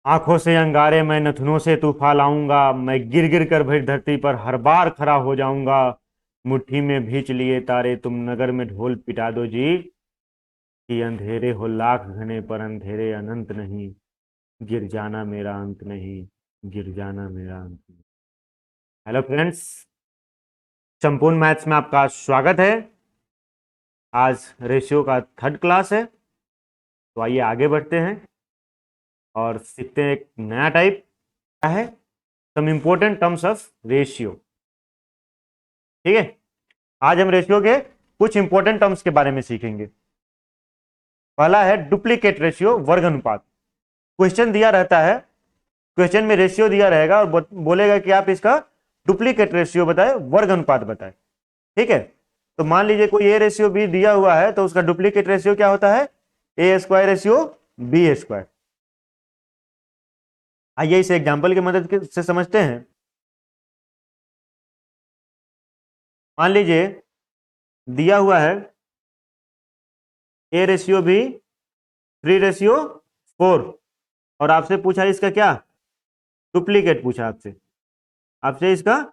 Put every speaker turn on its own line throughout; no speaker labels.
आंखों से अंगारे मैं नथुनों से तूफा लाऊंगा, मैं गिर गिर कर भरी धरती पर हर बार खड़ा हो जाऊंगा। मुट्ठी में भींच लिए तारे तुम नगर में ढोल पिटा दो जी, कि अंधेरे हो लाख घने पर अंधेरे अनंत नहीं, गिर जाना मेरा अंत नहीं, गिर जाना मेरा अंत नहीं। हेलो फ्रेंड्स, संपूर्ण मैथ्स में आपका स्वागत है। आज रेशियो का थर्ड क्लास है, तो आइए आगे बढ़ते हैं और सीखते हैं एक नया टाइप क्या है, some important terms of ratio. ठीक है, आज हम रेशियो के कुछ इंपॉर्टेंट टर्म्स के बारे में सीखेंगे। पहला है डुप्लीकेट रेशियो, वर्ग अनुपात। क्वेश्चन दिया रहता है, क्वेश्चन में रेशियो दिया रहेगा और बोलेगा कि आप इसका डुप्लीकेट रेशियो बताएं, वर्ग अनुपात बताएं। ठीक है, तो मान लीजिए कोई ए रेशियो बी दिया हुआ है, तो उसका डुप्लीकेट रेशियो क्या होता है, ए स्क्वायर रेशियो बी स्क्वायर। आइए इसे एग्जाम्पल की मदद से समझते हैं। मान लीजिए दिया हुआ है ए रेशियो बी 3:4 और आपसे पूछा इसका क्या, डुप्लीकेट पूछा आपसे, आपसे इसका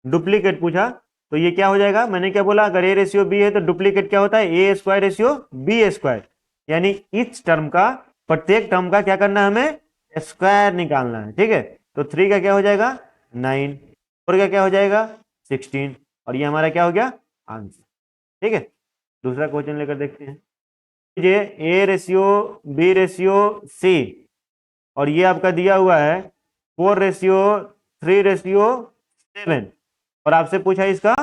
डुप्लीकेट पूछा। तो ये क्या हो जाएगा, मैंने क्या बोला, अगर ए रेशियो बी है तो डुप्लीकेट क्या होता है, ए स्क्वायर रेशियो बी स्क्वायर। यानी इस टर्म का, प्रत्येक टर्म का क्या करना है, हमें स्क्वायर निकालना है। ठीक है, तो 3 का क्या हो जाएगा 9, 4 का क्या हो जाएगा 16, और ये हमारा क्या हो गया आंसर। ठीक है, दूसरा क्वेश्चन लेकर देखते हैं। ये A ratio B ratio C और ये आपका दिया हुआ है 4:3:7 और आपसे पूछा इसका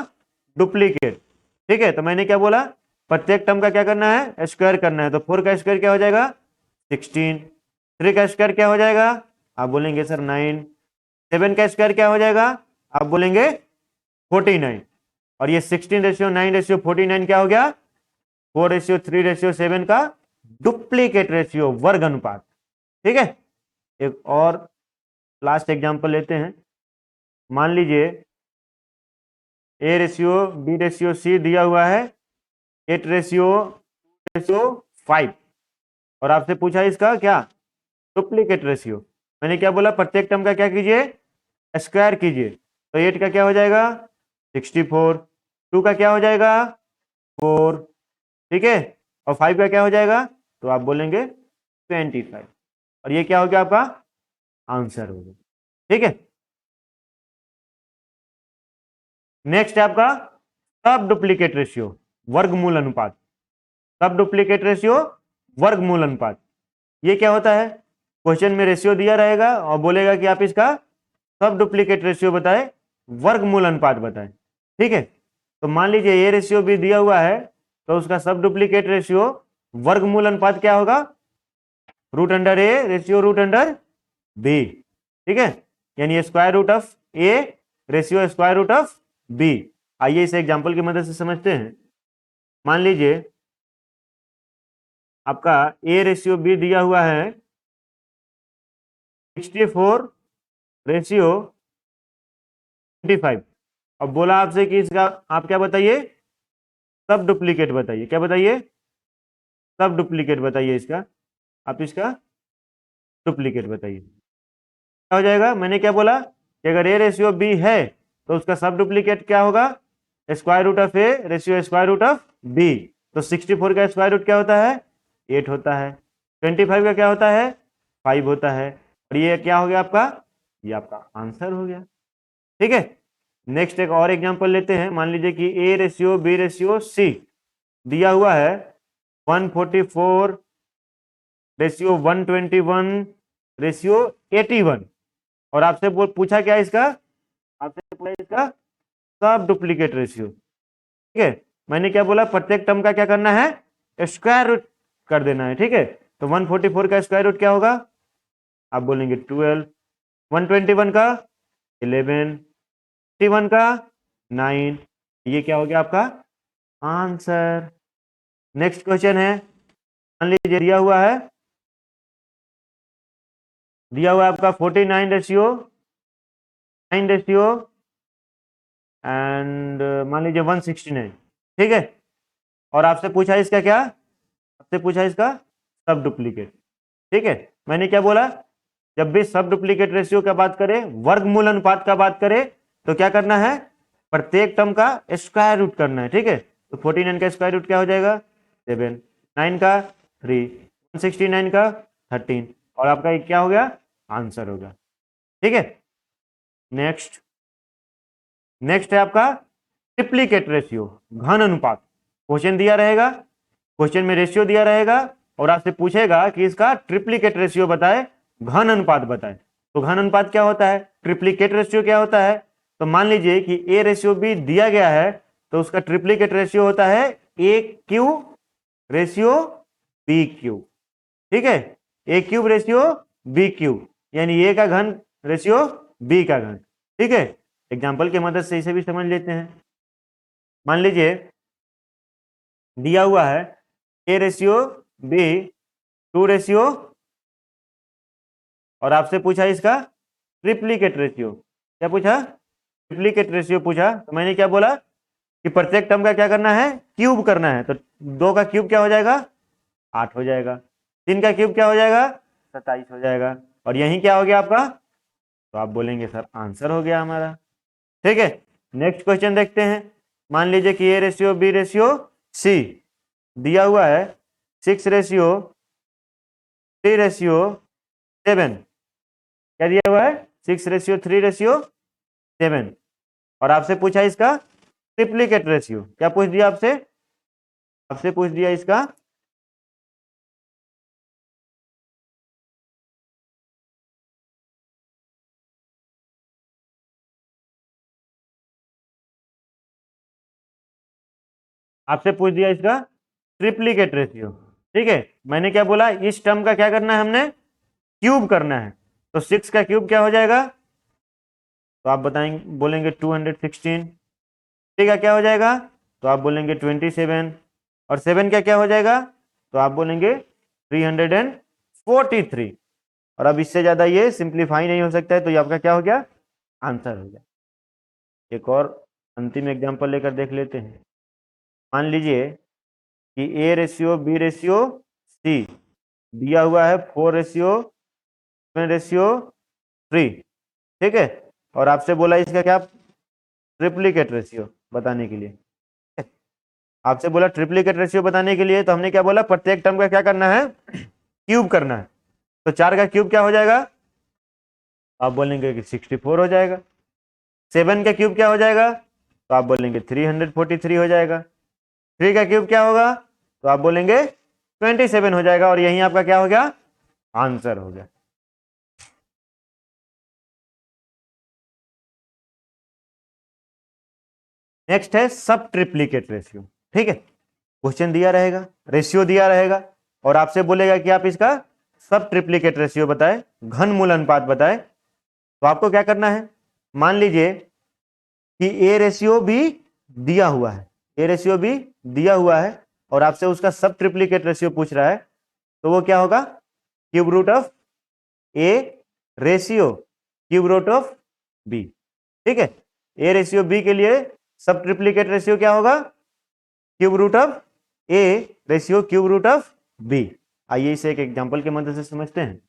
डुप्लीकेट। ठीक है, तो मैंने क्या बोला, प्रत्येक टर्म का क्या करना है, स्क्वायर करना है। तो 4 का स्क्वायर क्या हो जाएगा 16, 3 का स्क्वायर क्या हो जाएगा, आप बोलेंगे सर 9, 7 का स्क्वायर क्या हो जाएगा, आप बोलेंगे 49, और ये 16:9:49 क्या हो गया 4:3:7 का डुप्लीकेट रेशियो, वर्ग अनुपात। ठीक है, एक और लास्ट एग्जांपल लेते हैं। मान लीजिए A ratio B ratio C दिया हुआ है 8:5 और आपसे पूछा इसका क्या, डुप्लीकेट रेशियो। मैंने क्या बोला, प्रत्येक टर्म का क्या कीजिए, स्क्वायर कीजिए। तो 8 का क्या हो जाएगा 64, 2 का क्या हो जाएगा 4, ठीक है, और 5 का क्या हो जाएगा, तो आप बोलेंगे 25, और ये क्या हो गया आपका आंसर हो गया। ठीक है, नेक्स्ट है आपका सब डुप्लीकेट रेशियो, वर्गमूल अनुपात। सब डुप्लीकेट रेशियो वर्गमूल अनुपात, ये क्या होता है, क्वेश्चन में रेशियो दिया रहेगा और बोलेगा कि आप इसका सब डुप्लीकेट रेशियो बताएं, वर्गमूल अनुपात बताएं। ठीक है, तो मान लीजिए ये रेशियो भी दिया हुआ है, तो उसका सब डुप्लीकेट रेशियो वर्गमूल अनुपात क्या होगा, root under A ratio root under B. ठीक है, यानी square root of A ratio square root of B. आइए इसे एग्जांपल की मदद से समझते हैं। मान लीजिए आपका ए रेशियो बी दिया हुआ है 64:25 अब बोला आपसे कि इसका आप क्या बताइए, सब डुप्लीकेट बताइए। क्या बताइए, सब डुप्लीकेट बताइए इसका, आप इसका डुप्लीकेट बताइए। क्या हो जाएगा, मैंने क्या बोला कि अगर ए रेशियो बी है तो उसका सब डुप्लीकेट क्या होगा, square root of A ratio square root of B. तो 64 का स्क्वायर रूट क्या होता है 8 होता है, 25 का क्या होता है 5 होता है, और ये क्या हो गया आपका, ये आपका आंसर हो गया। ठीक है, नेक्स्ट एक और एग्जांपल लेते हैं। मान लीजिए कि A ratio B ratio C दिया हुआ है 144:121:81 और आपसे पूछा क्या इसका, आपसे पूछा इसका सब डुप्लीकेट रेशियो। ठीक है, मैंने क्या बोला, प्रत्येक टर्म का क्या करना है, स्क्वायर रूट कर देना है। ठीक है, तो 144 का स्क्वायर रूट क्या होगा, आप बोलेंगे 12, 121 का 11, 51 का 9, ये क्या हो गया आपका आंसर। नेक्स्ट क्वेश्चन है, मान लीजिए दिया हुआ है आपका 49:9 एंड मान लीजिए 169। ठीक है, और आपसे पूछा इसका क्या, आपसे पूछा इसका सब डुप्लीकेट। ठीक है, मैंने क्या बोला, जब भी सब डुप्लीकेट रेशियो का बात करें, वर्गमूल अनुपात का बात करें, तो क्या करना है, प्रत्येक टर्म का स्क्वायर रूट करना है। ठीक है, तो 49 का स्क्वायर रूट क्या हो जाएगा 7, 9 का 3, 169 का 13, और आपका ये क्या हो गया, आंसर होगा। ठीक है, नेक्स्ट नेक्स्ट है आपका ट्रिप्लीकेट रेशियो, घन अनुपात। क्वेश्चन दिया रहेगा, क्वेश्चन में रेशियो दिया रहेगा और आपसे पूछेगा कि इसका ट्रिप्लीकेट रेशियो बताए, घन अनुपात बताए। तो घन अनुपात क्या होता है, ट्रिप्लीकेट रेशियो क्या होता है। तो मान लीजिए कि ए रेशियो बी दिया गया है, तो उसका ट्रिप्लीकेट रेशियो होता है ए क्यू रेशियो बी क्यू। ठीक है, ए क्यूब रेशियो बी क्यूब, यानी ए का घन रेशियो बी का घन। ठीक है, एग्जाम्पल की मदद से इसे भी समझ लेते हैं। मान लीजिए दिया हुआ है ए रेशियो बी 2 रेशियो, और आपसे पूछा इसका ट्रिप्लीकेट रेशियो। क्या पूछा, ट्रिप्लीकेट रेशियो पूछा। तो मैंने क्या बोला कि प्रत्येक टर्म का क्या करना है, क्यूब करना है। तो 2 का क्यूब क्या हो जाएगा 8 हो जाएगा, 3 का क्यूब क्या हो जाएगा 27 हो जाएगा, और यही क्या हो गया आपका, तो आप बोलेंगे सर आंसर हो गया हमारा। ठीक है, नेक्स्ट क्वेश्चन देखते हैं। मान लीजिए कि A ratio B ratio C दिया हुआ है 6 रेशियो 3 रेशियो 7। क्या दिया हुआ है 6 रेशियो 3 रेशियो 7, और आपसे पूछा इसका ट्रिप्लीकेट रेशियो। क्या पूछ दिया आपसे, आपसे पूछ दिया इसका आपसे पूछ दिया इसका ट्रिप्लीकेट रेशियो। ठीक है, मैंने क्या बोला, इस टर्म का क्या करना है, हमने क्यूब करना है। तो 6 का क्यूब क्या हो जाएगा, तो आप बताएंगे, बोलेंगे 216। थ्री का क्या हो जाएगा, तो आप बोलेंगे 27, और 7 का क्या हो जाएगा, तो आप बोलेंगे 343। और अब इससे ज्यादा ये सिंप्लीफाई नहीं हो सकता है, तो ये आपका क्या हो गया, आंसर हो गया। एक और अंतिम एग्जांपल लेकर देख लेते हैं। मान लीजिए कि A ratio B ratio C दिया हुआ है 4 रेशियो 7 रेशियो 3। ठीक है, और आपसे बोला इसका क्या, ट्रिप्लीकेट रेशियो बताने के लिए। आपसे बोला ट्रिप्लीकेट रेशियो बताने के लिए, तो हमने क्या बोला, प्रत्येक टर्म का क्या करना है, क्यूब करना है। तो 4 का क्यूब क्या हो जाएगा, आप बोलेंगे कि 64 हो जाएगा। 7 का क्यूब क्या हो जाएगा, तो आप बोलेंगे 343 हो जाएगा। 3 का क्यूब क्या होगा, तो आप बोलेंगे 27 हो जाएगा, और यही आपका क्या हो गया, आंसर हो गया। नेक्स्ट है सब ट्रिप्लीकेट रेशियो। ठीक है, क्वेश्चन दिया रहेगा, रेशियो दिया रहेगा, और आपसे बोलेगा कि आप इसका सब ट्रिप्लीकेट रेशियो बताए, घन मूल अनुपात बताए। तो आपको क्या करना है, मान लीजिए कि ए रेशियो भी दिया हुआ है, ए रेशियो भी दिया हुआ है, और आपसे उसका सब ट्रिप्लीकेट रेशियो पूछ रहा है। तो वो क्या होगा, cube root of A ratio cube root of B. ठीक है, ए रेशियो बी के लिए सब ट्रिप्लीकेट रेशियो क्या होगा, cube root of A ratio cube root of B. आइए इसे एक एग्जांपल के मदद से समझते हैं।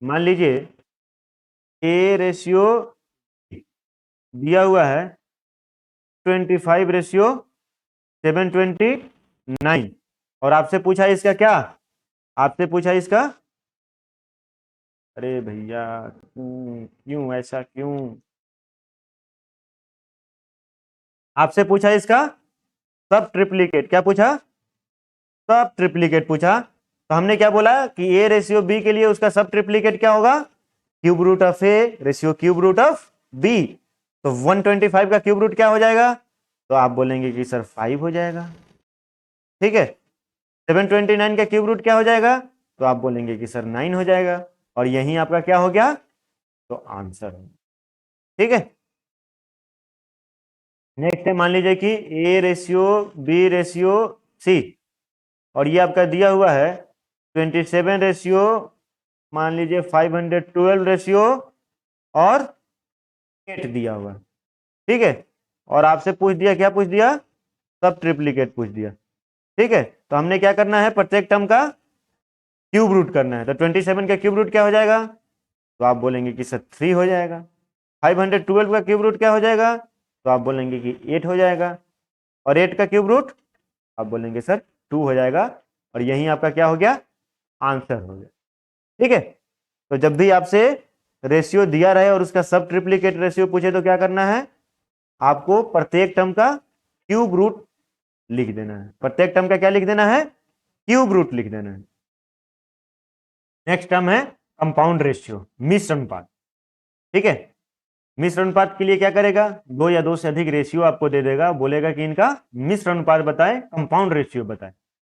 मान लीजिए ए रेशियो दिया हुआ है 25 रेशियो 729, और आपसे पूछा इसका क्या, आपसे पूछा इसका, अरे भैया क्यों क्यों ऐसा क्यों, आपसे पूछा इसका सब ट्रिप्लीकेट। क्या पूछा, सब ट्रिप्लीकेट पूछा। तो हमने क्या बोला कि ए रेशियो बी के लिए उसका सब ट्रिप्लीकेट क्या होगा, cube root of A ratio cube root of B. तो 125 का क्यूब रूट क्या हो जाएगा, तो आप बोलेंगे कि सर 5 हो जाएगा। ठीक है, 729 का क्यूब रूट क्या हो जाएगा, तो आप बोलेंगे कि सर 9 हो जाएगा, और यही आपका क्या हो गया, तो आंसर हो। ठीक है, नेक्स्ट है, मान लीजिए कि A ratio B ratio C, और ये आपका दिया हुआ है 27 रेशियो, मान लीजिए 512 रेशियो और 8 दिया हुआ है। ठीक है, और आपसे पूछ दिया, क्या पूछ दिया, सब ट्रिप्लीकेट पूछ दिया। ठीक है, तो हमने क्या करना है, प्रत्येक टर्म का क्यूब रूट करना है, तो 27 का क्यूब रूट क्या हो जाएगा, तो आप बोलेंगे कि सर 3 हो जाएगा। 512 का क्यूब रूट क्या हो जाएगा, तो आप बोलेंगे कि 8 हो जाएगा। और 8 का क्यूब रूट आप बोलेंगे सर 2 हो जाएगा। और यही आपका क्या हो गया, आंसर हो गया। ठीक है, तो जब भी आपसे रेशियो दिया रहे और उसका सब ट्रिप्लीकेट रेशियो पूछे तो क्या करना है, आपको प्रत्येक टर्म का क्यूब रूट लिख देना है। प्रत्येक टर्म का क्या लिख देना है, क्यूब रूट लिख देना है। नेक्स्ट टर्म है कंपाउंड रेशियो, मिश्र अनुपात। ठीक है, मिश्र अनुपात के लिए क्या करेगा, दो या दो से अधिक रेशियो आपको दे देगा, बोलेगा कि इनका मिश्र अनुपात बताए, कंपाउंड रेशियो बताए।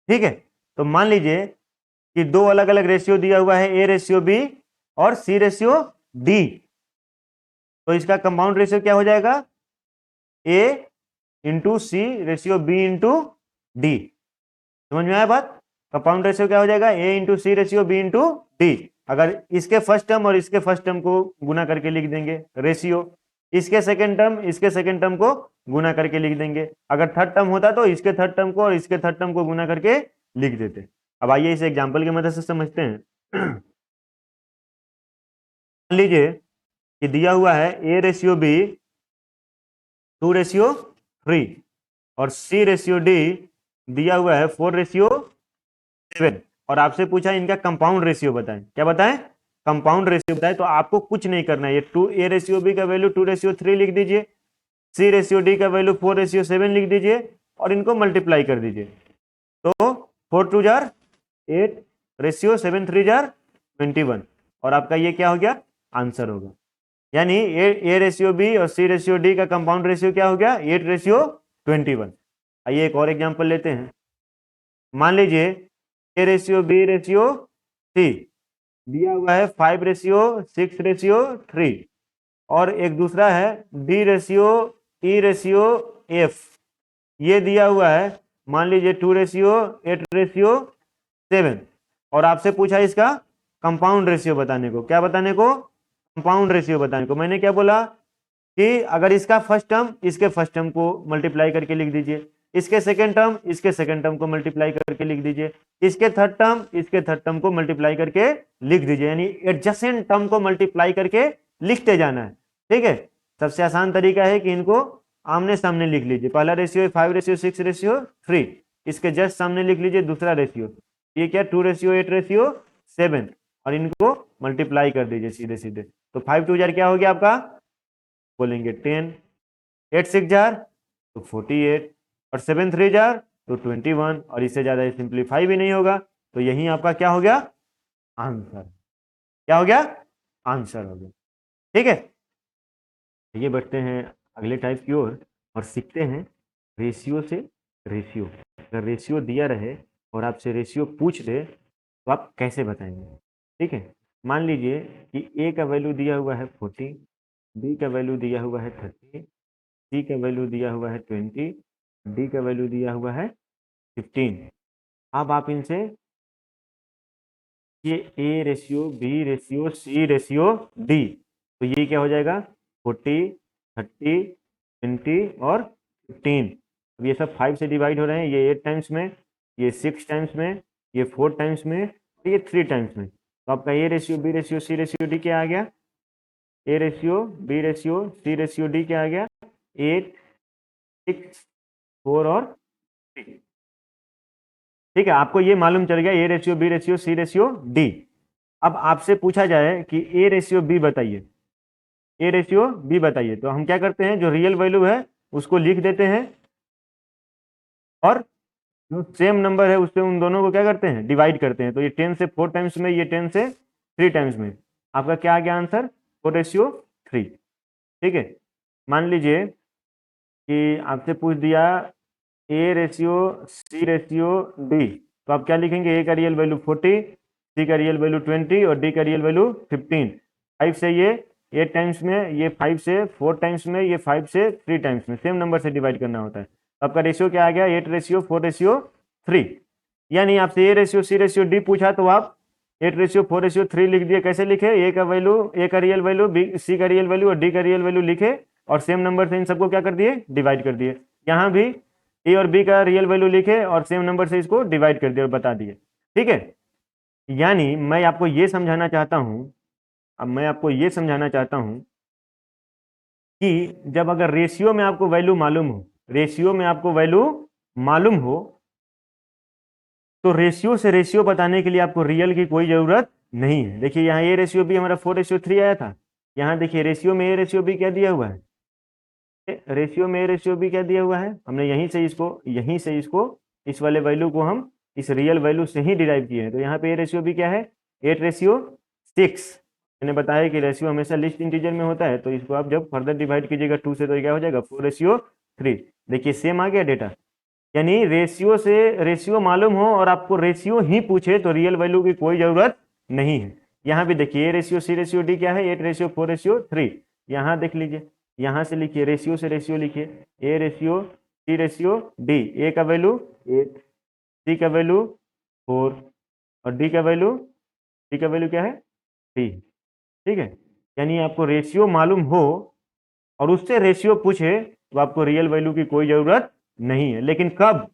ठीक है, तो मान लीजिए कि दो अलग अलग रेशियो दिया हुआ है, ए रेशियो बी और सी रेशियो डी। तो इसका कंपाउंड रेशियो क्या हो जाएगा, ए इंटू सी रेशियो बी इंटू डी। समझ में आया बात, कंपाउंड रेशियो क्या हो जाएगा, ए इंटू सी रेशियो बी इंटू डी। अगर इसके फर्स्ट टर्म और इसके फर्स्ट टर्म को गुना करके लिख देंगे रेशियो, इसके सेकंड टर्म को गुना करके लिख देंगे। अगर थर्ड टर्म होता तो इसके थर्ड टर्म को और इसके थर्ड टर्म को गुना करके लिख देते। अब आइए इसे एग्जाम्पल की मदद से समझते हैं। मान लीजिए कि दिया हुआ है ए रेशियो बी 2:3 और सी रेशियो डी दिया हुआ है 4:7 और आपसे पूछा इनका कंपाउंड रेशियो बताएं। क्या बताएं, कंपाउंड रेशियो बताएं। तो आपको कुछ नहीं करना है, ये 2 ए रेशियो बी का वैल्यू 2:3 लिख दीजिए, सी रेशियो डी का वैल्यू 4:7 लिख दीजिए और इनको मल्टीप्लाई कर दीजिए। तो 4 2 जार 8 रेशियो 7 3 जार 21 और आपका ये क्या हो गया, आंसर होगा। यानी ए रेशियो बी और सी रेशियो डी का कंपाउंड रेशियो क्या हो गया, 8:21। आइए एक और एग्जांपल लेते हैं। मान लीजिए A ratio B ratio C दिया हुआ है 5:6:3 और एक दूसरा है D ratio E ratio F, ये दिया हुआ है मान लीजिए 2:8:7 और आपसे पूछा इसका कंपाउंड रेशियो बताने को। क्या बताने को, कंपाउंड रेशियो बताने को। मैंने क्या बोला कि अगर इसका फर्स्ट टर्म इसके फर्स्ट टर्म को मल्टीप्लाई करके लिख दीजिए, इसके सेकंड टर्म इसके सेकंड टर्म को मल्टीप्लाई करके लिख दीजिए, इसके थर्ड टर्म इसके थर्ड टर्म को मल्टीप्लाई करके लिख दीजिए। यानी एडजेसेंट टर्म को मल्टीप्लाई करके लिखते जाना है। ठीक है, सबसे आसान तरीका है कि इनको आमने सामने लिख लीजिए। पहला रेशियो है 5:6:3, इसके जस्ट सामने लिख लीजिए दूसरा रेशियो, ये क्या 2:8:7 और इनको मल्टीप्लाई कर दीजिए सीधे सीधे। तो 5 2 जार क्या हो गया आपका, बोलेंगे 10, 8 6 जार तो 48 और 7 3 जार तो 21 और इससे ज्यादा सिंप्लीफाई भी नहीं होगा। तो यही आपका क्या हो गया, आंसर। क्या हो गया, आंसर हो गया। ठीक है, ये बढ़ते हैं अगले टाइप की ओर और सीखते हैं रेशियो से रेशियो। अगर रेशियो दिया रहे और आपसे रेशियो पूछ दे तो आप कैसे बताएंगे। ठीक है, मान लीजिए कि ए का वैल्यू दिया हुआ है 40, बी का वैल्यू दिया हुआ है 30, सी का वैल्यू दिया हुआ है 20, डी का वैल्यू दिया हुआ है 15। अब आप इनसे ये A ratio B ratio C ratio D, तो ये क्या हो जाएगा 40 30 20 और 15। अब ये सब 5 से डिवाइड हो रहे हैं, ये 8 टाइम्स में, ये 6 टाइम्स में, ये 4 टाइम्स में, ये 3 टाइम्स में। तो आपका A ratio B ratio C ratio D क्या आ गया, A ratio B ratio C ratio D क्या आ गया 8 6 4 और 3। ठीक है, आपको ये मालूम चल गया A ratio B ratio C ratio D. अब आपसे पूछा जाए कि ए रेशियो बी बताइए, ए रेशियो बी बताइए, तो हम क्या करते हैं, जो रियल वैल्यू है उसको लिख देते हैं और जो सेम नंबर है उससे उन दोनों को क्या करते हैं, डिवाइड करते हैं। तो ये 10 से 4 टाइम्स में, ये 10 से 3 टाइम्स में, आपका क्या आ गया आंसर 4:3। ठीक है, मान लीजिए कि आपसे पूछ दिया A ratio C ratio D, तो आप क्या लिखेंगे, ए का रियल वैल्यू 40, सी का रियल वैल्यू 20 और डी का रियल वैल्यू 15। 5 से ये 8 टाइम्स में, ये 5 से 4 टाइम्स में, ये 5 से 3 टाइम्स में, सेम नंबर से डिवाइड करना होता है। तो आपका रेशियो क्या आ गया 8:4:3। यानी आपसे A ratio C ratio D पूछा तो आप 8:4:3 लिख दिए। कैसे लिखे, ए का वैल्यू, ए का रियल वैल्यू, बी सी का रियल वैल्यू और डी का रियल वैल्यू लिखे और सेम नंबर से इन सबको क्या कर दिए, डिवाइड कर दिए। यहाँ भी ए और बी का रियल वैल्यू लिखे और सेम नंबर से इसको डिवाइड कर दिए और बता दिए। ठीक है, यानी मैं आपको ये समझाना चाहता हूं, अब मैं आपको ये समझाना चाहता हूं कि जब अगर रेशियो में आपको वैल्यू मालूम हो, रेशियो में आपको वैल्यू मालूम हो, तो रेशियो से रेशियो बताने के लिए आपको रियल की कोई जरूरत नहीं है। देखिए यहाँ ए रेशियो बी हमारा 4:3 आया था। यहाँ देखिए रेशियो में ए रेशियो बी क्या दिया हुआ है, रेशियो में ए रेशियो बी क्या दिया हुआ है, हमने यहीं से इसको इस वाले वैल्यू को हम इस रियल वैल्यू से ही डिराइव किए हैं। तो यहाँ पे ए रेशियो बी क्या है, 8:6। मैंने बताया कि रेशियो हमेशा लिस्ट इंटीजर में होता है, तो इसको आप जब फर्दर डिवाइड कीजिएगा 2 से तो क्या हो जाएगा 4:3। देखिए सेम आ गया डेटा। यानी रेशियो से रेशियो मालूम हो और आपको रेशियो ही पूछे तो रियल वैल्यू की कोई जरूरत नहीं है। यहाँ भी देखिए A ratio C ratio D क्या है, 8:4:3। यहाँ देख लीजिए, यहाँ से लिखिए रेशियो से रेशियो लिखिए, A ratio C ratio D, A का वैल्यू 8, सी का वैल्यू 4 और डी का वैल्यू क्या है 3। ठीक है, यानी आपको रेशियो मालूम हो और उससे रेशियो पूछे तो आपको रियल वैल्यू की कोई जरूरत नहीं है। लेकिन कब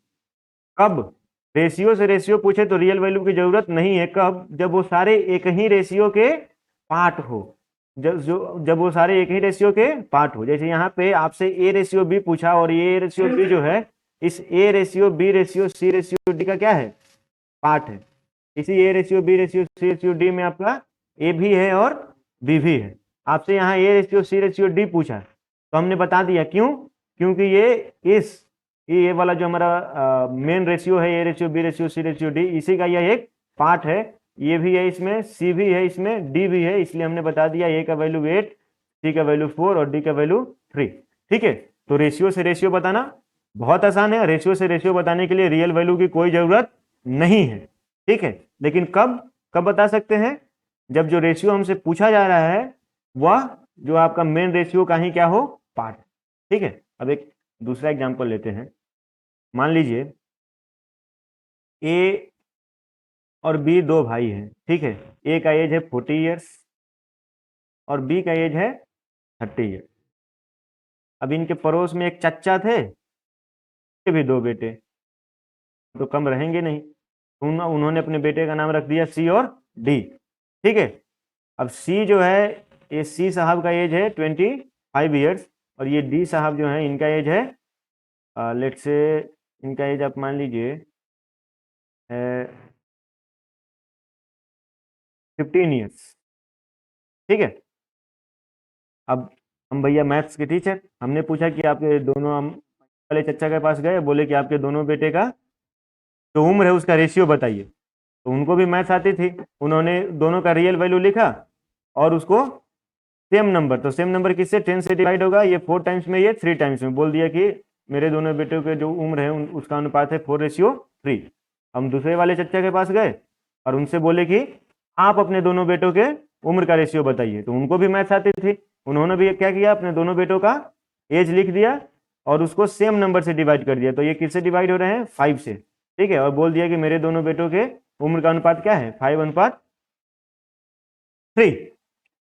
कब रेशियो से रेशियो पूछे तो रियल वैल्यू की जरूरत नहीं है, कब, जब वो सारे एक ही रेशियो के पार्ट हो, जब वो सारे एक ही रेशियो के पार्ट हो। जैसे यहाँ पे आपसे ए रेशियो बी पूछा और ये ए रेशियो बी जो है इस A ratio B ratio C ratio D का क्या है, पार्ट है। इसी A ratio B ratio C ratio D में आपका ए भी है और बी भी है। आपसे यहाँ A ratio C ratio D पूछा तो हमने बता दिया, क्यों, क्योंकि ये वाला जो हमारा मेन रेशियो है A ratio B ratio C ratio D, इसी का यह एक पार्ट है। ये भी है इसमें, सी भी है इसमें, डी भी है, इसलिए हमने बता दिया ए का वैल्यू 8, सी का वैल्यू 4 और डी का वैल्यू 3। ठीक है, तो रेशियो से रेशियो बताना बहुत आसान है। रेशियो से रेशियो बताने के लिए रियल वैल्यू की कोई जरूरत नहीं है। ठीक है, लेकिन कब कब बता सकते हैं, जब जो रेशियो हमसे पूछा जा रहा है वह जो आपका मेन रेशियो का ही क्या हो, पार्ट। ठीक है, अब एक दूसरा एग्जांपल लेते हैं। मान लीजिए ए और बी दो भाई हैं। ठीक है, ए का एज है 40 ईयर्स और बी का एज है 30 ईयर्स। अब इनके पड़ोस में एक चच्चा थे, के भी दो बेटे, तो कम रहेंगे नहीं, उन्होंने अपने बेटे का नाम रख दिया सी और डी। ठीक है, अब सी जो है, ये सी साहब का एज है 25 ईयर्स और ये डी साहब जो है इनका एज है लेट्स से इनका एज आप मान लीजिए 15 ईयर्स। ठीक है, अब हम भैया मैथ्स के टीचर, हमने पूछा कि आपके दोनों, हम वाले चचा के पास गए, बोले कि आपके दोनों बेटे का जो उम्र है उसका रेशियो बताइए। तो उनको भी मैथ्स आती थी, उन्होंने दोनों का रियल वैल्यू लिखा और उसको सेम नंबर, तो सेम नंबर किससे 10 से डिवाइड होगा, ये 4 टाइम्स में, ये 3 टाइम्स में, बोल दिया कि मेरे दोनों बेटों के जो उम्र है उसका अनुपात है 4:3। हम दूसरे वाले चचा के पास गए और उनसे बोले कि आप अपने दोनों बेटों के उम्र का रेशियो बताइए। तो उनको भी मैथ्स आती थी, उन्होंने भी क्या किया, अपने दोनों बेटों का एज लिख दिया और उसको सेम नंबर से डिवाइड कर दिया। तो ये किससे डिवाइड हो रहे हैं, 5 से। ठीक है, और बोल दिया कि मेरे दोनों बेटों के उम्र का अनुपात क्या है, 5:3।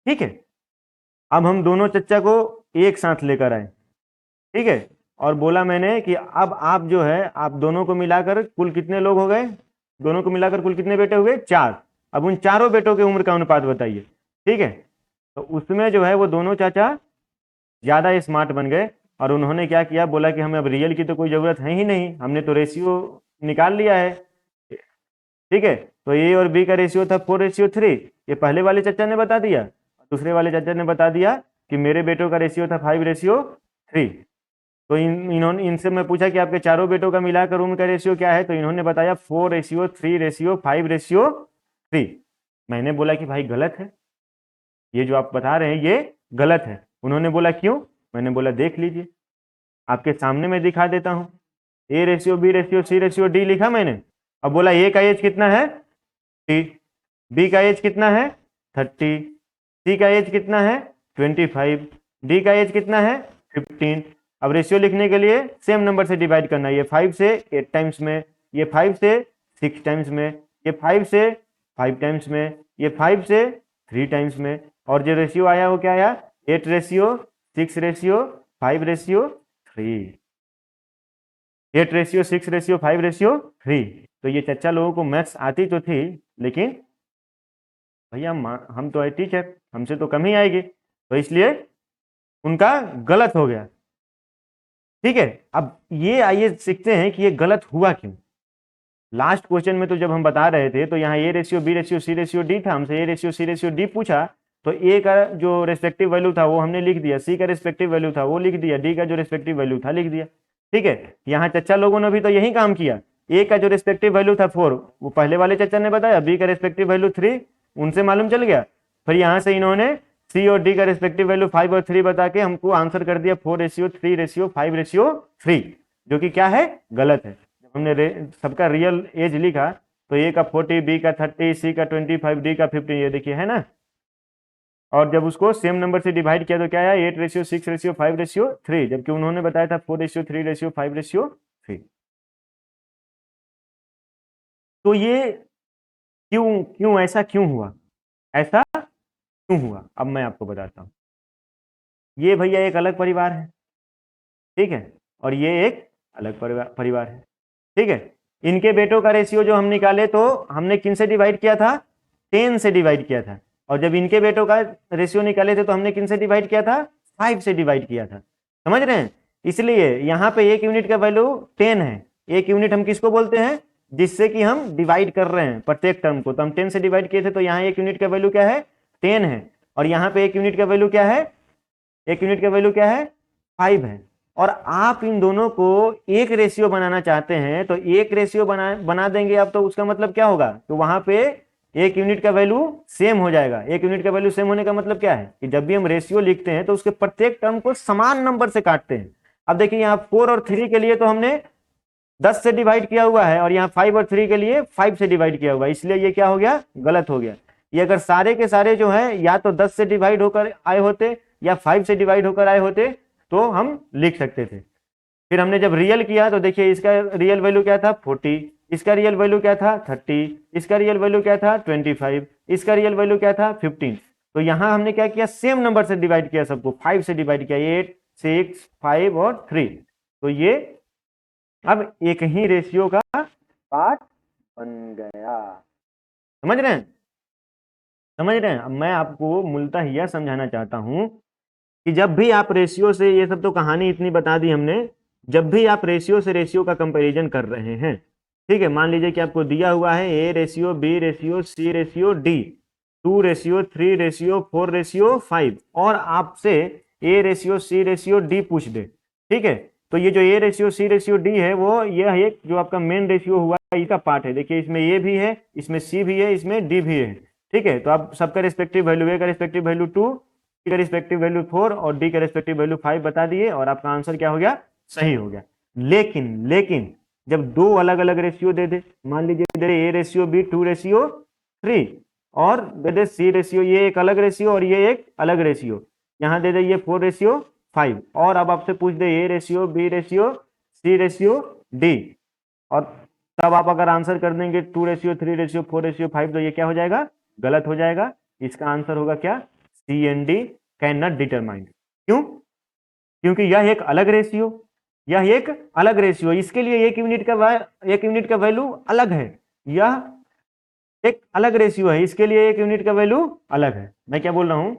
ठीक है, अब हम दोनों चच्चा को एक साथ लेकर आए। ठीक है, और बोला मैंने कि अब आप जो है, आप दोनों को मिलाकर कुल कितने लोग हो गए, दोनों को मिलाकर कुल कितने बेटे हुए, 4। अब उन चारों बेटों के उम्र का अनुपात बताइए। ठीक है, तो उसमें जो है वो दोनों चाचा ज्यादा स्मार्ट बन गए और उन्होंने क्या किया, बोला कि हमें अब रियल की तो कोई जरूरत है ही नहीं, हमने तो रेशियो निकाल लिया है। ठीक है, तो ए और बी का रेशियो था 4:3, ये पहले वाले चचा ने बता दिया, दूसरे वाले चचा ने बता दिया कि मेरे बेटों का रेशियो था 5:3। तो इन्होंने इनसे मैं पूछा कि आपके चारों बेटों का मिलाकर उम्र का रेशियो क्या है, तो इन्होंने बताया 4:3:5:3। मैंने बोला कि भाई गलत है, ये जो आप बता रहे हैं ये गलत है। उन्होंने बोला क्यों, मैंने बोला देख लीजिए, आपके सामने मैं दिखा देता हूं, A ratio B ratio C ratio D लिखा मैंने। अब बोला ए का एज कितना है 30, बी का एज कितना है 30, सी का एज कितना है 25, डी का एज कितना है 15। अब रेशियो लिखने के लिए सेम नंबर से डिवाइड करना है, ये 5 से 8 टाइम्स में, ये 5 से 6 टाइम्स में, ये 5 से 5 टाइम्स में, ये 5 से 3 टाइम्स में, और जो रेशियो आया वो क्या आया 8:6:5:3। 8:6:5:3। तो ये चच्चा लोगों को मैथ्स आती तो थी, लेकिन भैया हम तो है टीचर, हमसे तो कम ही आएगी, तो इसलिए उनका गलत हो गया। ठीक है, अब ये आइए सीखते हैं कि ये गलत हुआ क्यों। लास्ट क्वेश्चन में तो जब हम बता रहे थे तो यहाँ A ratio B ratio C ratio D था, हमसे A ratio C ratio D पूछा, तो ए का जो रेस्पेक्टिव वैल्यू था वो हमने लिख दिया, सी का रेस्पेक्टिव वैल्यू था वो लिख दिया, डी का जो रेस्पेक्टिव वैल्यू था लिख दिया। ठीक है, यहाँ चच्चा लोगों ने भी तो यही काम किया। ए का जो रेस्पेक्टिव वैल्यू था 4 वो पहले वाले चच्चा ने बताया, बी का रेस्पेक्टिव वैल्यू 3 उनसे मालूम चल गया, फिर यहाँ से इन्होंने सी और डी का रेस्पेक्टिव वैल्यू 5 और 3 बता के हमको आंसर कर दिया 4:3:5:3, जो कि क्या है, गलत है। हमने सबका रियल एज लिखा तो ए का 40, बी का 30, सी का 25, डी का 15, ये देखिए है ना। और जब उसको सेम नंबर से डिवाइड किया तो क्या आया, 8:6:5:3, जबकि उन्होंने बताया था 4:3:5:3। तो ये क्यों क्यों ऐसा क्यों हुआ, ऐसा क्यों हुआ, अब मैं आपको बताता हूँ। ये भैया एक अलग परिवार है, ठीक है, और ये एक अलग परिवार है, ठीक है। इनके बेटों का रेशियो जो हम निकाले तो हमने किन से डिवाइड किया था, 10 से डिवाइड किया था, और जब इनके बेटों का रेशियो निकाले थे तो हमने किन से डिवाइड किया था, 5 से डिवाइड किया था। समझ रहे हैं, इसलिए यहाँ पे एक यूनिट का वैल्यू 10 है। एक यूनिट हम किसको बोलते हैं, जिससे कि हम डिवाइड कर रहे हैं प्रत्येक टर्म को, तो हम 10 से डिवाइड किए थे तो यहाँ एक यूनिट का वैल्यू क्या है, 10 है, और यहाँ पे एक यूनिट का वैल्यू क्या है, एक यूनिट का वैल्यू क्या है, 5 है। और आप इन दोनों को एक रेशियो बनाना चाहते हैं तो एक रेशियो बना देंगे आप, तो उसका मतलब क्या होगा, तो वहां पे एक यूनिट का वैल्यू सेम हो जाएगा। एक यूनिट का वैल्यू सेम होने का मतलब क्या है कि जब भी हम रेशियो लिखते हैं तो उसके प्रत्येक टर्म को समान नंबर से काटते हैं। अब देखिए यहाँ 4 और 3 के लिए तो हमने 10 से डिवाइड किया हुआ है, और यहाँ 5 और 3 के लिए 5 से डिवाइड किया हुआ है, इसलिए ये क्या हो गया, गलत हो गया। ये अगर सारे के सारे जो है या तो 10 से डिवाइड होकर आए होते या 5 से डिवाइड होकर आए होते तो हम लिख सकते थे। फिर हमने जब रियल किया तो देखिए इसका रियल वैल्यू क्या था, 40, इसका रियल वैल्यू क्या था, 30, इसका रियल वैल्यू क्या था, 25, इसका रियल वैल्यू क्या था, 15। तो यहां हमने क्या किया, सेम नंबर से डिवाइड किया, सबको 5 से डिवाइड किया, 8, 6, 5 और 3। तो ये अब एक ही रेशियो का पार्ट बन गया। समझ रहे हैं, समझ रहे हैं। अब मैं आपको मूलतः यह समझाना चाहता हूं कि जब भी आप रेशियो से, ये सब तो कहानी इतनी बता दी हमने, जब भी आप रेशियो से रेशियो का कंपैरिजन कर रहे हैं, ठीक है, मान लीजिए कि आपको दिया हुआ है A ratio B ratio C ratio D, 2:3:4:5, और आपसे A ratio C ratio D पूछ दे, ठीक है, तो ये जो A ratio C ratio D है वो यह एक जो आपका मेन रेशियो हुआ इसका पार्ट है। देखिए इसमें ए भी है, इसमें सी भी है, इसमें डी भी है, ठीक है। तो आप सबका रिस्पेक्टिव वैल्यू, ए का रिस्पेक्टिव वैल्यू 2, सी का रिस्पेक्टिव वैल्यू 4 और डी का रिस्पेक्टिव वैल्यू 5 बता दिए, और आपका आंसर क्या हो गया, सही हो गया। लेकिन जब दो अलग अलग रेशियो दे दे, मान लीजिए दे ए रेशियो बी 2:3 और दे दे सी रेशियो, ये एक अलग रेशियो और ये एक अलग रेशियो, यहाँ दे दे ये 4:5, और अब आपसे पूछ दे A ratio B ratio C ratio D, और तब आप अगर आंसर कर देंगे 2:3:4:5, तो ये क्या हो जाएगा, गलत हो जाएगा। इसका आंसर होगा क्या, C and D can not determine. क्यों, क्योंकि यह एक अलग रेशियो, यह एक अलग रेशियो, इसके लिए एक यूनिट का वैल्यू अलग है, यह एक अलग रेशियो है, इसके लिए एक यूनिट का वैल्यू अलग है। मैं क्या बोल रहा हूं,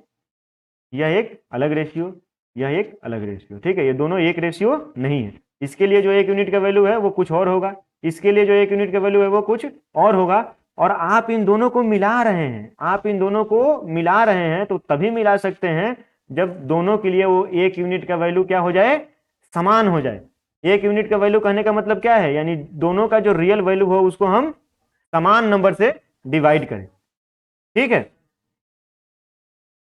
यह एक अलग रेशियो, यह एक अलग रेशियो, ठीक है, ये दोनों एक रेशियो नहीं है। इसके लिए जो एक यूनिट का वैल्यू है वो कुछ और होगा, इसके लिए जो एक यूनिट का वैल्यू है वो कुछ और होगा, और आप इन दोनों को मिला रहे हैं, आप इन दोनों को मिला रहे हैं तो तभी मिला सकते हैं जब दोनों के लिए वो एक यूनिट का वैल्यू क्या हो जाए, समान हो जाए। एक यूनिट का वैल्यू कहने का मतलब क्या है, यानी दोनों का जो रियल वैल्यू हो उसको हम समान नंबर से डिवाइड करें, ठीक है।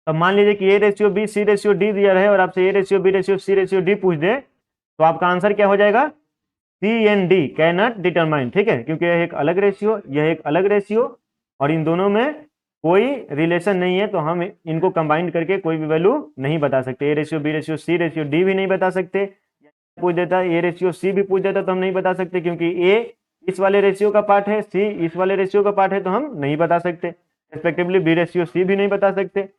अब मान लीजिए कि A ratio B C ratio D दिया रहे और आपसे A ratio B ratio C ratio D पूछ दे, तो आपका आंसर क्या हो जाएगा, C and D can not determine, ठीक है, क्योंकि यह एक अलग रेशियो, यह एक अलग रेशियो, और इन दोनों में कोई रिलेशन नहीं है, तो हम इनको कंबाइन करके कोई भी वैल्यू नहीं बता सकते। A ratio B ratio C ratio D भी नहीं बता सकते, पूछ देता ए रेशियो सी भी पूछ देता तो हम नहीं बता सकते, क्योंकि ए इस वाले रेशियो का पार्ट है, सी इस वाले रेशियो का पार्ट है, तो हम नहीं बता सकते। रेस्पेक्टिवली बी रेशियो सी भी नहीं बता सकते,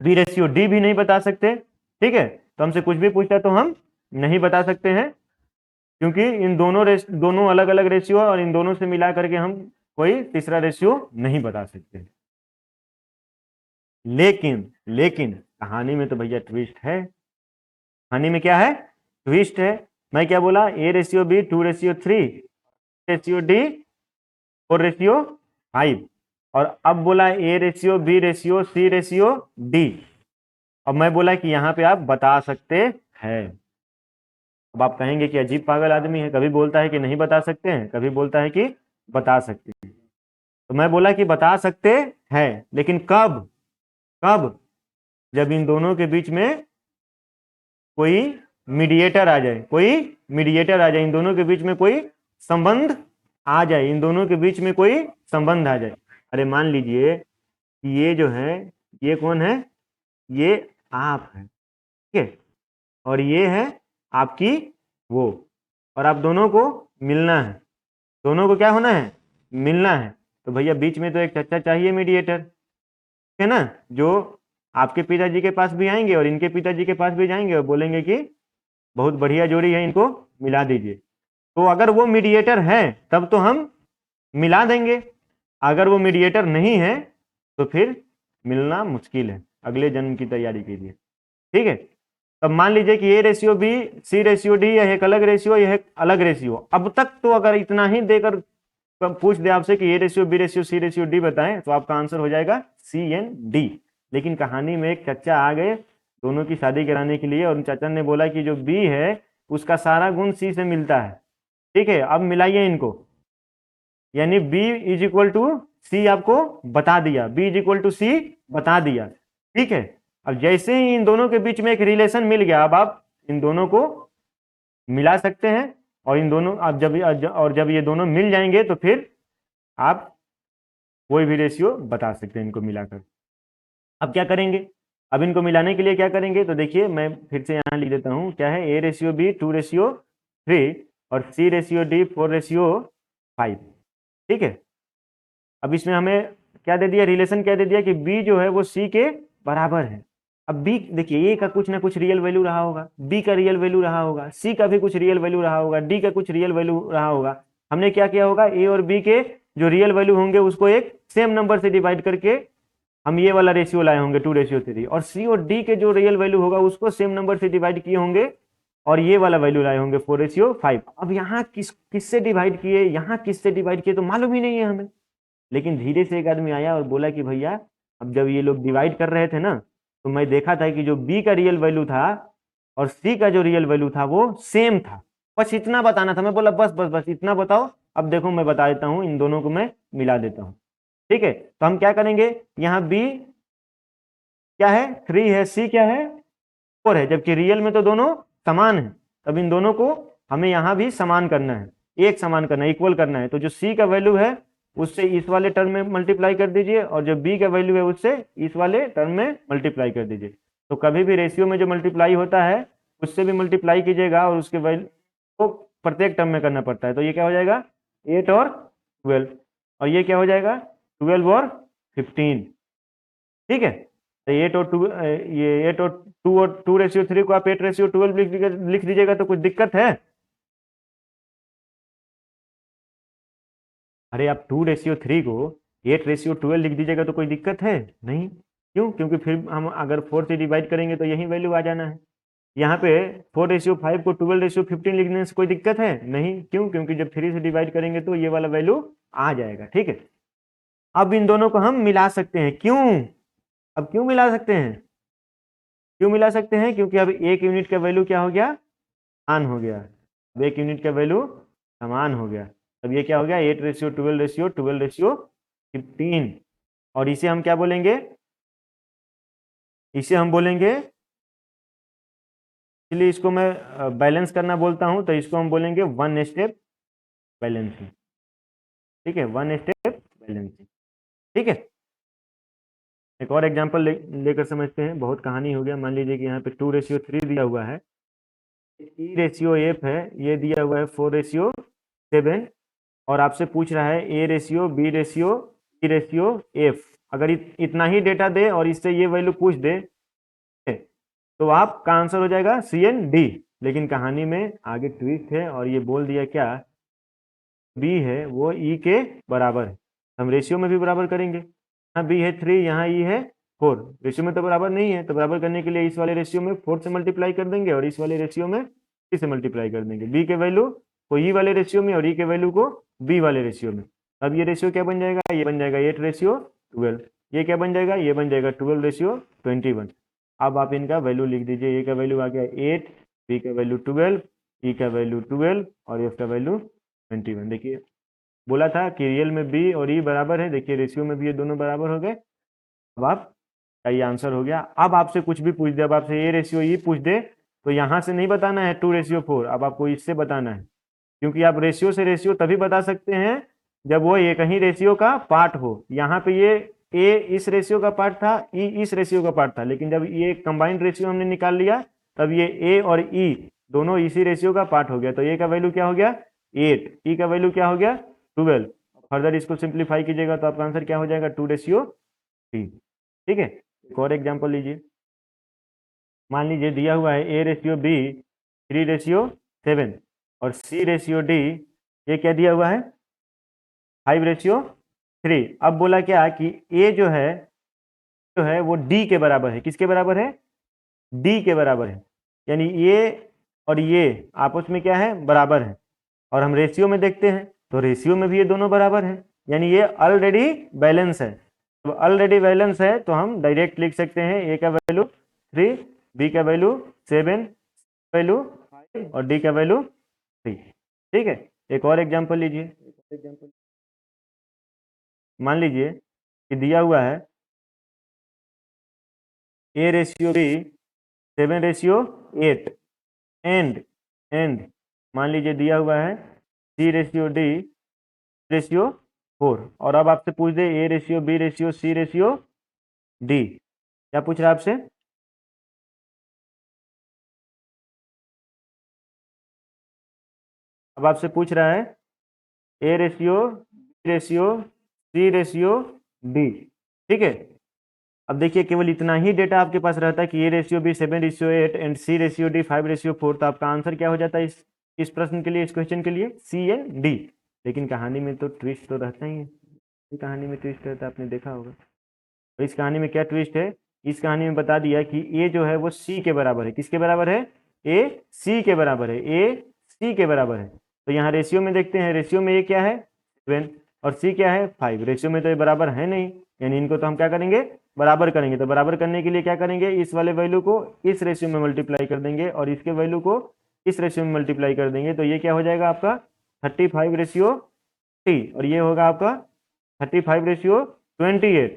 बी रेशियो डी भी नहीं बता सकते, ठीक है। तो हमसे कुछ भी पूछता तो हम नहीं बता सकते हैं, क्योंकि इन दोनों अलग अलग रेशियो और इन दोनों से मिला करके हम कोई तीसरा रेशियो नहीं बता सकते। लेकिन लेकिन कहानी में तो भैया ट्विस्ट है। कहानी में क्या है? ट्विस्ट है। मैं क्या बोला? A/B 2/3, A/D 4/5, और अब बोला A/B/C/D। अब मैं बोला कि यहाँ पे आप बता सकते हैं। अब आप कहेंगे कि अजीब पागल आदमी है, कभी बोलता है कि नहीं बता सकते हैं, कभी बोलता है कि बता सकते हैं। तो मैं बोला कि बता सकते हैं, लेकिन कब? कब? जब इन दोनों के बीच में कोई मीडिएटर आ जाए, कोई मीडिएटर आ जाए, इन दोनों के बीच में कोई संबंध आ जाए, इन दोनों के बीच में कोई संबंध आ जाए। अरे मान लीजिए ये जो है, ये कौन है? ये आप है, ठीक है, और ये है आपकी वो, और आप दोनों को मिलना है। दोनों को क्या होना है? मिलना है। तो भैया बीच में तो एक चच्चा चाहिए, मीडिएटर, है ना, जो आपके पिताजी के पास भी आएंगे और इनके पिताजी के पास भी जाएंगे और बोलेंगे कि बहुत बढ़िया जोड़ी है, इनको मिला दीजिए। तो अगर वो मीडिएटर है तब तो हम मिला देंगे, अगर वो मीडिएटर नहीं है तो फिर मिलना मुश्किल है। अगले जन्म की तैयारी कीजिए, ठीक है। तब मान लीजिए कि A/B C/D, यह एक अलग रेशियो, यह एक अलग रेशियो। अब तक तो अगर इतना ही देकर पूछ दे आपसे कि A/B C/D बताएं, तो आपका आंसर हो जाएगा C/D। लेकिन कहानी में एक चचा आ गए दोनों की शादी कराने के लिए, और चाचा ने बोला कि जो B है उसका सारा गुण C से मिलता है, ठीक है, अब मिलाइए इनको। यानी B=C आपको बता दिया, B=C बता दिया, ठीक है। अब जैसे ही इन दोनों के बीच में एक रिलेशन मिल गया, अब आप इन दोनों को मिला सकते हैं, और इन दोनों आप जब ये दोनों मिल जाएंगे तो फिर आप कोई भी रेशियो बता सकते हैं इनको मिलाकर। अब क्या करेंगे? अब इनको मिलाने के लिए क्या करेंगे? तो देखिए मैं फिर से यहाँ लिख देता हूँ, क्या है? A/B 2/3 और C/D 4/5, ठीक है। अब इसमें हमें क्या दे दिया? रिलेशन क्या दे दिया कि B जो है वो C के बराबर है। अब B देखिए, A का कुछ ना कुछ रियल वैल्यू रहा होगा, B का रियल वैल्यू रहा होगा, C का भी कुछ रियल वैल्यू रहा होगा, D का कुछ रियल वैल्यू रहा होगा। हमने क्या किया होगा? A और B के जो रियल वैल्यू होंगे उसको एक सेम नंबर से डिवाइड करके हम ये वाला रेशियो लाए होंगे 2/3, और C और D के जो रियल वैल्यू होगा उसको सेम नंबर से डिवाइड किए होंगे और ये वाला वैल्यू लाए होंगे 4/5। अब यहाँ किससे डिवाइड किए, यहाँ किससे डिवाइड किए, तो मालूम ही नहीं है हमें। लेकिन धीरे से एक आदमी आया और बोला कि भैया अब जब ये लोग डिवाइड कर रहे थे ना, तो मैं देखा था कि जो B का रियल वैल्यू था और C का जो रियल वैल्यू था वो सेम था। बस इतना बताना था। मैं बोला बस बस बस इतना बताओ। अब देखो मैं बता देता हूँ, इन दोनों को मैं मिला देता हूँ, ठीक है। तो हम क्या करेंगे? यहाँ B क्या है? 3 है, C क्या है? 4 है, जबकि रियल में तो दोनों समान है। तब इन दोनों को हमें यहाँ भी समान करना है, एक समान करना है, इक्वल करना है। तो जो C का वैल्यू है उससे इस वाले टर्म में मल्टीप्लाई कर दीजिए, और जो B का वैल्यू है उससे इस वाले टर्म में मल्टीप्लाई कर दीजिए। तो कभी भी रेशियो में जो मल्टीप्लाई होता है उससे भी मल्टीप्लाई कीजिएगा, और उसके वैल्यू को प्रत्येक टर्म में करना पड़ता है। तो ये क्या हो जाएगा? 8 और 12, और ये क्या हो जाएगा? 12 और 15, ठीक है। तो 8 और 2, ये 8 और 2/3 को आप 8/12 लिख दीजिएगा, तो कुछ दिक्कत है? अरे आप 2/3 को 8/12 लिख दीजिएगा तो कोई दिक्कत है नहीं। क्यों? क्योंकि फिर हम अगर 4 से डिवाइड करेंगे तो यही वैल्यू आ जाना है। यहाँ पे 4/5 को 12/15 लिखने से कोई दिक्कत है नहीं। क्यों? क्योंकि जब 3 से डिवाइड करेंगे तो ये वाला वैल्यू आ जाएगा, ठीक है। अब इन दोनों को हम मिला सकते हैं। क्यों? अब क्यों मिला सकते हैं? क्यों मिला सकते हैं? क्योंकि अब एक यूनिट का वैल्यू क्या हो गया? समान हो गया। अब एक यूनिट का वैल्यू समान हो गया। अब ये क्या हो गया? 8/12/15, और इसे हम क्या बोलेंगे? इसे हम बोलेंगे, इसलिए इसको मैं बैलेंस करना बोलता हूं, तो इसको हम बोलेंगे 1 स्टेप बैलेंसिंग, ठीक है, 1 स्टेप बैलेंसिंग, ठीक है। एक और एग्जांपल लेकर समझते हैं, बहुत कहानी हो गया। मान लीजिए कि यहाँ पे 2/3 दिया हुआ है, E/F है, ये दिया हुआ है 4/7, और आपसे पूछ रहा है A/B/C/E/F। अगर इतना ही डेटा दे और इससे ये वैल्यू पूछ दे तो आपका आंसर हो जाएगा C/D। लेकिन कहानी में आगे ट्विस्ट है, और ये बोल दिया क्या? B है वो E के बराबर है। हम रेशियो में भी बराबर करेंगे। यहाँ बी है 3, यहाँ ई है 4, रेशियो में तो बराबर नहीं है, तो बराबर करने के लिए इस वाले रेशियो में 4 से मल्टीप्लाई कर देंगे और इस वाले रेशियो में 3 से मल्टीप्लाई कर देंगे। बी के वैल्यू को ई वाले रेशियो में और ई के वैल्यू को बी वाले रेशियो में। अब ये रेशियो क्या बन जाएगा, ये बन जाएगा 8 रेशियो 12। ये क्या बन जाएगा, ये बन जाएगा 12 रेशियो 21। अब आप इनका वैल्यू लिख दीजिए। ए का वैल्यू आ गया 8, बी का वैल्यू 12, ई का वैल्यू 12 और एफ का वैल्यू 21। देखिए बोला था कि रियल में बी और ई बराबर है, देखिए रेशियो में भी ये दोनों बराबर हो गए। अब आपका ये आंसर हो गया। अब आपसे कुछ भी पूछ दे, अब आपसे ए रेशियो ई पूछ दे तो यहाँ से नहीं बताना है 2:4, अब आपको इससे बताना है, क्योंकि आप रेशियो से रेशियो तभी बता सकते हैं जब वो एक ही रेशियो का पार्ट हो। यहाँ पे ये ए इस रेशियो का पार्ट था, ई इस रेशियो का पार्ट था, लेकिन जब ये कंबाइंड रेशियो हमने निकाल लिया तब ये ए और ई दोनों इसी रेशियो का पार्ट हो गया। तो ए का वैल्यू क्या हो गया 8, ई का वैल्यू क्या हो गया 12। फर्दर इसको सिंप्लीफाई कीजिएगा तो आपका आंसर क्या हो जाएगा 2:3। ठीक है, एक और एग्जाम्पल लीजिए। मान लीजिए दिया हुआ है ए रेशियो बी 3:7 और सी रेशियो डी ये क्या दिया हुआ है 5:3। अब बोला क्या कि ए जो है वो डी के बराबर है। किसके बराबर है, डी के बराबर है, यानी ये और ये आपस में क्या है बराबर है। और हम रेशियो में देखते हैं तो रेशियो में भी ये दोनों बराबर है, यानी ये ऑलरेडी बैलेंस है। तो ऑलरेडी बैलेंस है तो हम डायरेक्ट लिख सकते हैं ए का वैल्यू 3, बी का वैल्यू 7, वैल्यू 5 और डी का वैल्यू 3। ठीक है, एक और एग्जांपल लीजिए। मान लीजिए कि दिया हुआ है ए रेशियो बी 7:8 एंड मान लीजिए दिया हुआ है सी रेशियो डी रेशियो 4। और अब आपसे पूछ दे A ratio B ratio C ratio D, क्या पूछ रहा है आपसे, अब आपसे पूछ रहा है A ratio B ratio C ratio D. ठीक है, अब देखिए केवल इतना ही डेटा आपके पास रहता है कि A ratio B 7:8 and C ratio D 5:4, तो आपका आंसर क्या हो जाता है इस प्रश्न के लिए, इस क्वेश्चन के लिए सी एंड डी। लेकिन कहानी में तो ट्विस्ट तो रहता ही है, कहानी में ट्विस्ट रहता है, आपने देखा होगा। तो इस कहानी में क्या ट्विस्ट है, इस कहानी में बता दिया कि ए जो है वो सी के बराबर है। किसके बराबर है, ए सी के बराबर है, ए सी के बराबर है। तो यहाँ रेशियो में देखते हैं, रेशियो में ए क्या है 7 और सी क्या है 5, रेशियो में तो ये बराबर है नहीं, यानी इनको तो हम क्या करेंगे बराबर करेंगे। तो बराबर करने के लिए क्या करेंगे, इस वाले वैल्यू को इस रेशियो में मल्टीप्लाई कर देंगे और इसके वैल्यू को इस रेशियो में मल्टीप्लाई कर देंगे। तो ये क्या हो जाएगा आपका 35:3 और ये होगा आपका 35:28।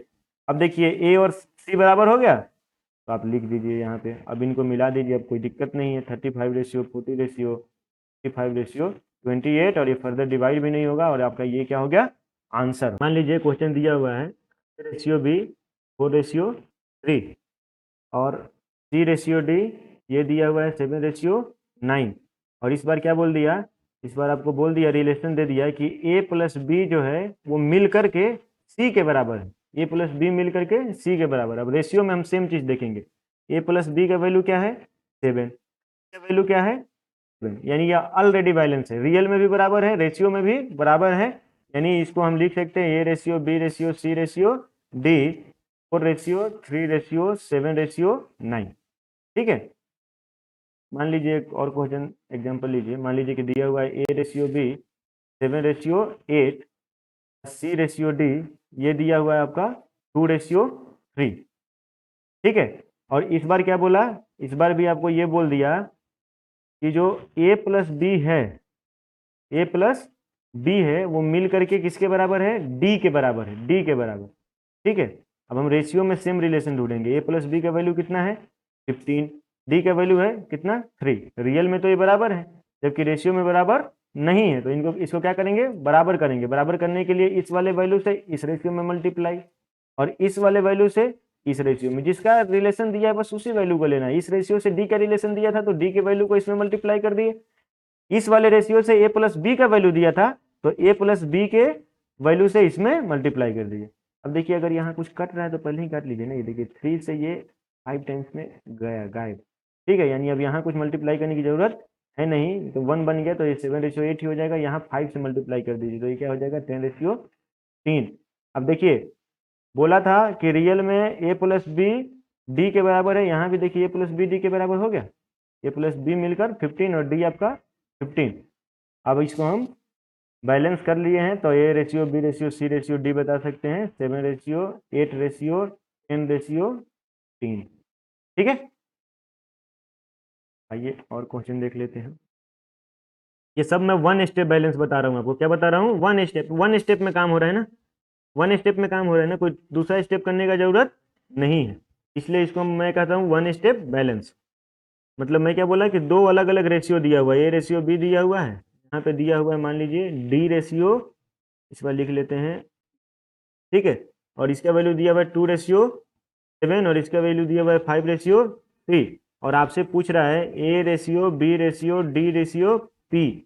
अब देखिए ए और सी बराबर हो गया तो आप लिख दीजिए यहाँ पे, अब इनको मिला दीजिए, अब कोई दिक्कत नहीं है। 35:40:35:28 और ये फर्दर डिवाइड भी नहीं होगा और आपका ये क्या हो गया आंसर। मान लीजिए क्वेश्चन दिया हुआ है रेशियो बी 4:3 और सी रेशियो डी ये दिया हुआ है 7:9 और इस बार क्या बोल दिया, इस बार आपको बोल दिया रिलेशन दे दिया कि ए प्लस बी जो है वो मिल करके सी के बराबर है, ए प्लस बी मिल करके सी के बराबर। अब रेशियो में हम सेम चीज देखेंगे, ए प्लस बी का वैल्यू क्या है 7, का वैल्यू क्या है 7, यानी यह ऑलरेडी बैलेंस है, रियल में भी बराबर है रेशियो में भी बराबर है। यानी इसको हम लिख सकते हैं A ratio B ratio C ratio D 4:3:7:9। ठीक है, मान लीजिए एक और क्वेश्चन एग्जांपल लीजिए। मान लीजिए कि दिया हुआ है A ratio B 7:8 C ratio D ये दिया हुआ है आपका 2:3। ठीक है, और इस बार क्या बोला, इस बार भी आपको ये बोल दिया कि जो ए प्लस बी है, ए प्लस बी है वो मिल करके किसके बराबर है डी के बराबर है, डी के बराबर। ठीक है, अब हम रेशियो में सेम रिलेशन ढूंढेंगे। ए प्लस बी का वैल्यू कितना है 15, डी का वैल्यू है कितना 3, रियल में तो ये बराबर है जबकि रेशियो में बराबर नहीं है। तो इनको इसको क्या करेंगे बराबर करेंगे। बराबर करने के लिए इस वाले वैल्यू से इस रेशियो में मल्टीप्लाई और इस वाले वैल्यू से इस रेशियो में, जिसका रिलेशन दिया है बस उसी वैल्यू को लेना है। इस रेशियो से डी का रिलेशन दिया था तो डी के वैल्यू को इसमें मल्टीप्लाई कर दिए। इस वाले रेशियो से ए प्लस बी का वैल्यू दिया था तो ए प्लस बी के वैल्यू से इसमें मल्टीप्लाई कर दिए। अब देखिए अगर यहाँ कुछ कट रहा है तो पहले ही काट लीजिए ना, ये देखिए 3 से ये 5 टाइम्स में गया गायब। ठीक है, यानी अब यहाँ कुछ मल्टीप्लाई करने की जरूरत है नहीं, तो 1 बन गया तो ये 7:8 ही हो जाएगा। यहाँ 5 से मल्टीप्लाई कर दीजिए तो ये क्या हो जाएगा 10:3। अब देखिए बोला था कि रियल में ए प्लस बी डी के बराबर है, यहाँ भी देखिए ए प्लस बी डी के बराबर हो गया, ए प्लस बी मिलकर 15 और डी आपका 15। अब इसको हम बैलेंस कर लिए हैं तो A ratio B ratio C ratio D बता सकते हैं 7 रेशियो 8 रेशियो 10 रेशियो 3। ठीक है, आइए और क्वेश्चन देख लेते हैं। ये सब मैं वन स्टेप बैलेंस बता रहा हूँ आपको, क्या बता रहा हूँ, वन स्टेप में काम हो रहा है ना, वन स्टेप में काम हो रहा है ना, कोई दूसरा स्टेप करने का जरूरत नहीं है, इसलिए इसको मैं कहता हूँ वन स्टेप बैलेंस। मतलब मैं क्या बोला कि दो अलग अलग रेशियो दिया हुआ है, ए रेशियो बी दिया हुआ है, यहाँ पे दिया हुआ है मान लीजिए डी रेशियो, इस बार लिख लेते हैं, ठीक है, और इसका वैल्यू दिया हुआ है 2:7 और इसका वैल्यू दिया हुआ है 5:3, और आपसे पूछ रहा है A ratio B ratio D ratio P.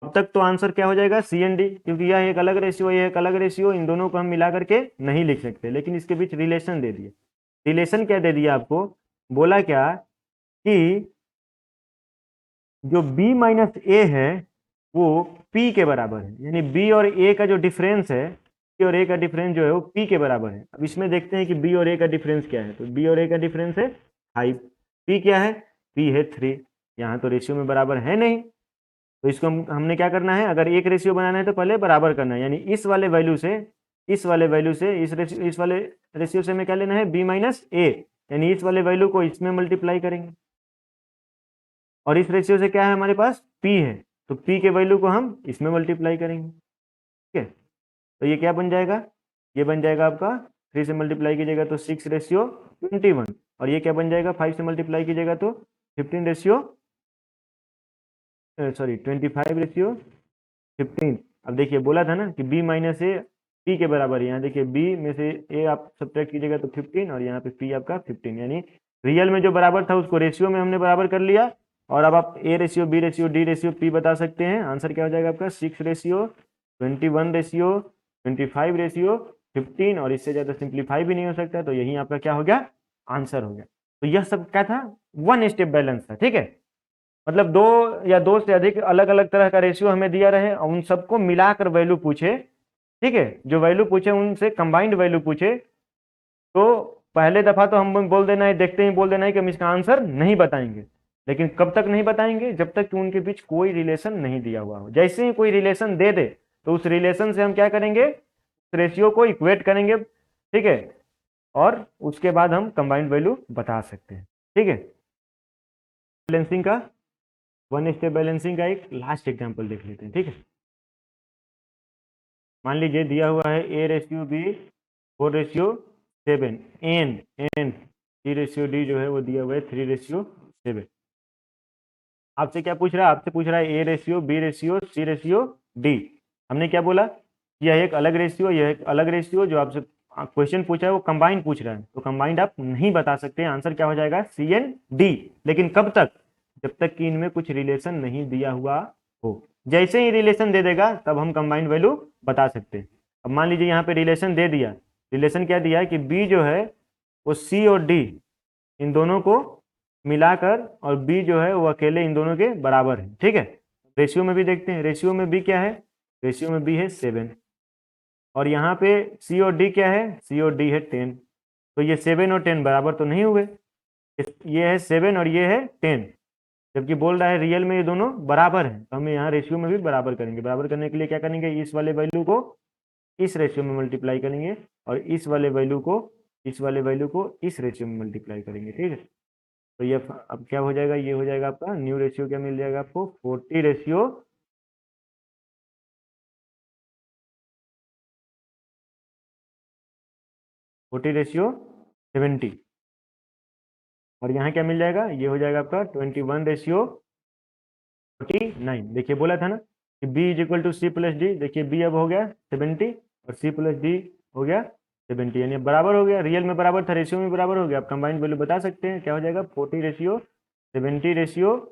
अब तक तो आंसर क्या हो जाएगा, सी एन डी, क्योंकि यह एक अलग रेशियो यह एक अलग रेशियो, इन दोनों को हम मिला करके नहीं लिख सकते, लेकिन इसके बीच रिलेशन दे दिए। रिलेशन क्या दे दिया आपको, बोला क्या कि जो b माइनस ए है वो p के बराबर है, यानी b और a का जो डिफरेंस है, b और a का डिफरेंस जो है वो p के बराबर है। अब इसमें देखते हैं कि b और a का डिफरेंस क्या है, तो b और a का डिफरेंस है 5, p क्या है, p है 3, यहाँ तो रेशियो में बराबर है नहीं, तो इसको हमने क्या करना है, अगर एक रेशियो बनाना है तो पहले बराबर करना है, यानी इस वाले वैल्यू से इस वाले वैल्यू से इस वाले रेशियो से हमें क्या लेना है, b माइनस ए, यानी इस वाले वैल्यू को इसमें मल्टीप्लाई करेंगे, और इस रेशियो से क्या है हमारे पास p है, तो p के वैल्यू को हम इसमें मल्टीप्लाई करेंगे। ठीक है, तो ये क्या बन जाएगा, ये बन जाएगा आपका 3 से मल्टीप्लाई कीजिएगा तो 6:21, और ये क्या बन जाएगा 5 से मल्टीप्लाई कीजिएगा तो 15 रेशियो सॉरी 25:15। अब देखिए बोला था ना कि b माइनस ए p के बराबर है, यहाँ देखिए b में से a आप सब्ट्रैक्ट कीजिएगा तो 15 और यहाँ पे p आपका 15, यानी रियल में जो बराबर था उसको रेशियो में हमने बराबर कर लिया, और अब आप a ratio b ratio d ratio p बता सकते हैं। आंसर क्या हो जाएगा आपका 6:21:25:15, और इससे ज़्यादा सिंप्लीफाई भी नहीं हो सकता, तो यही आपका क्या हो गया, आंसर हो गया। तो यह सब क्या था, वन स्टेप बैलेंस था। ठीक है, मतलब दो या दो से अधिक अलग अलग तरह का रेशियो हमें दिया रहे और उन सबको मिलाकर वैल्यू पूछे, ठीक है, जो वैल्यू पूछे उनसे कंबाइंड वैल्यू पूछे, तो पहले दफा तो हम बोल देना है, देखते ही बोल देना है कि हम इसका आंसर नहीं बताएंगे, लेकिन कब तक नहीं बताएंगे, जब तक कि उनके बीच कोई रिलेशन नहीं दिया हुआ हो। जैसे ही कोई रिलेशन दे दे तो उस रिलेशन से हम क्या करेंगे, उस रेशियो को इक्वेट करेंगे, ठीक है, और उसके बाद हम कंबाइंड वैल्यू बता सकते हैं। ठीक है, बैलेंसिंग का वन स्टेप बैलेंसिंग का एक लास्ट एग्जांपल देख लेते हैं। ठीक है, मान लीजिए दिया हुआ है a ratio b 4:7, and c ratio d जो है वो दिया हुआ है 3:7। आपसे क्या पूछ रहा है, आपसे पूछ रहा है a ratio b ratio c ratio d। हमने क्या बोला, यह एक अलग रेशियो, यह एक अलग रेशियो, जो आपसे क्वेश्चन पूछा है वो कंबाइंड पूछ रहा है, तो कंबाइंड आप नहीं बता सकते, आंसर क्या हो जाएगा CND। लेकिन कब तक, जब तक कि इनमें कुछ रिलेशन नहीं दिया हुआ हो। जैसे ही रिलेशन दे देगा तब हम कंबाइंड वैल्यू बता सकते हैं। अब मान लीजिए यहाँ पे रिलेशन दे दिया, रिलेशन क्या दिया है कि b जो है वो c और d इन दोनों को मिलाकर, और b जो है वो अकेले इन दोनों के बराबर है। ठीक है, रेशियो में भी देखते हैं, रेशियो में b क्या है, रेशियो में b है 7, और यहाँ पे c और d क्या है, c और d है 10, तो ये 7 और 10 बराबर तो नहीं हुए, ये है 7 और ये है 10, जबकि बोल रहा है रियल में ये दोनों बराबर हैं, तो हमें यहाँ रेशियो में भी बराबर करेंगे। बराबर करने के लिए क्या करेंगे, इस वाले वैल्यू को इस रेशियो में मल्टीप्लाई करेंगे, और इस वाले वैल्यू को इस रेशियो में मल्टीप्लाई करेंगे। ठीक है, तो ये अब क्या हो जाएगा, ये हो जाएगा आपका न्यू रेशियो, क्या मिल जाएगा आपको 40:70, और यहाँ क्या मिल जाएगा, ये हो जाएगा आपका 21:49। देखिए बोला था ना कि b is equal to C plus D, देखिए b अब हो गया 70 और c प्लस डी हो गया 70, यानी बराबर हो गया, रियल में बराबर था, रेशियो में बराबर हो गया। आप कंबाइंड वैल्यू बता सकते हैं, क्या हो जाएगा 40:70:21:49,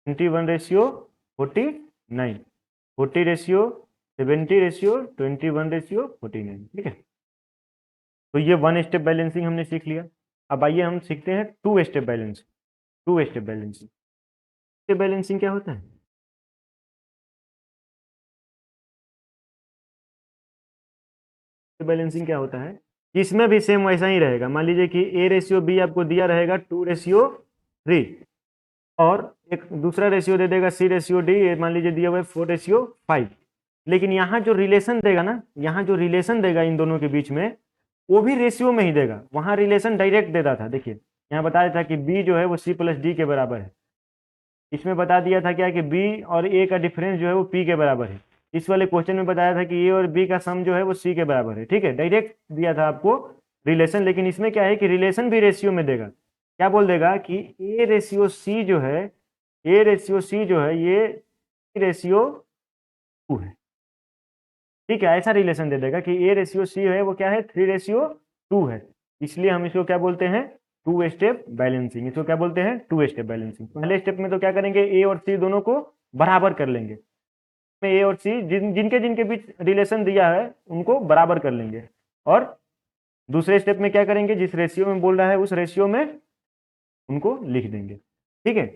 40:70:21:49। ठीक है, तो ये वन स्टेप बैलेंसिंग हमने सीख लिया। अब आइए हम सीखते हैं two step balancing. Step balancing क्या होता है, बैलेंसिंग क्या होता है, इसमें भी सेम वैसा ही रहेगा। मान लीजिए कि ए रेशियो बी आपको दिया रहेगा 2:3 और एक दूसरा रेशियो दे देगा सी रेशियो डी, मान लीजिए दिया हुआ है 4:5। लेकिन यहाँ जो रिलेशन देगा ना, यहाँ जो रिलेशन देगा इन दोनों के बीच में, वो भी रेशियो में ही देगा। वहां रिलेशन डायरेक्ट देता था, देखिए यहाँ बताया था कि बी जो है वो सी प्लस डी के बराबर है। इसमें बता दिया था क्या कि बी और ए का डिफरेंस जो है वो पी के बराबर है। इस वाले क्वेश्चन में बताया था कि ए और बी का सम जो है वो सी के बराबर है। ठीक है, डायरेक्ट दिया था आपको रिलेशन। लेकिन इसमें क्या है कि रिलेशन भी रेशियो में देगा। क्या बोल देगा कि ए रेशियो सी जो है, ए रेशियो सी जो है ये रेशियो 2 है। ठीक है, ऐसा रिलेशन दे देगा कि ए रेशियो सी है वो क्या है, 3:2 है। इसलिए हम इसको क्या बोलते हैं, 2 स्टेप बैलेंसिंग। इसको क्या बोलते हैं, 2 स्टेप बैलेंसिंग। पहले स्टेप में तो क्या करेंगे, ए और सी दोनों को बराबर कर लेंगे। ए और सी जिनके जिनके बीच रिलेशन दिया है उनको बराबर कर लेंगे। और दूसरे स्टेप में क्या करेंगे, जिस रेशियो में बोल रहा है उस रेशियो में उनको लिख देंगे। ठीक है,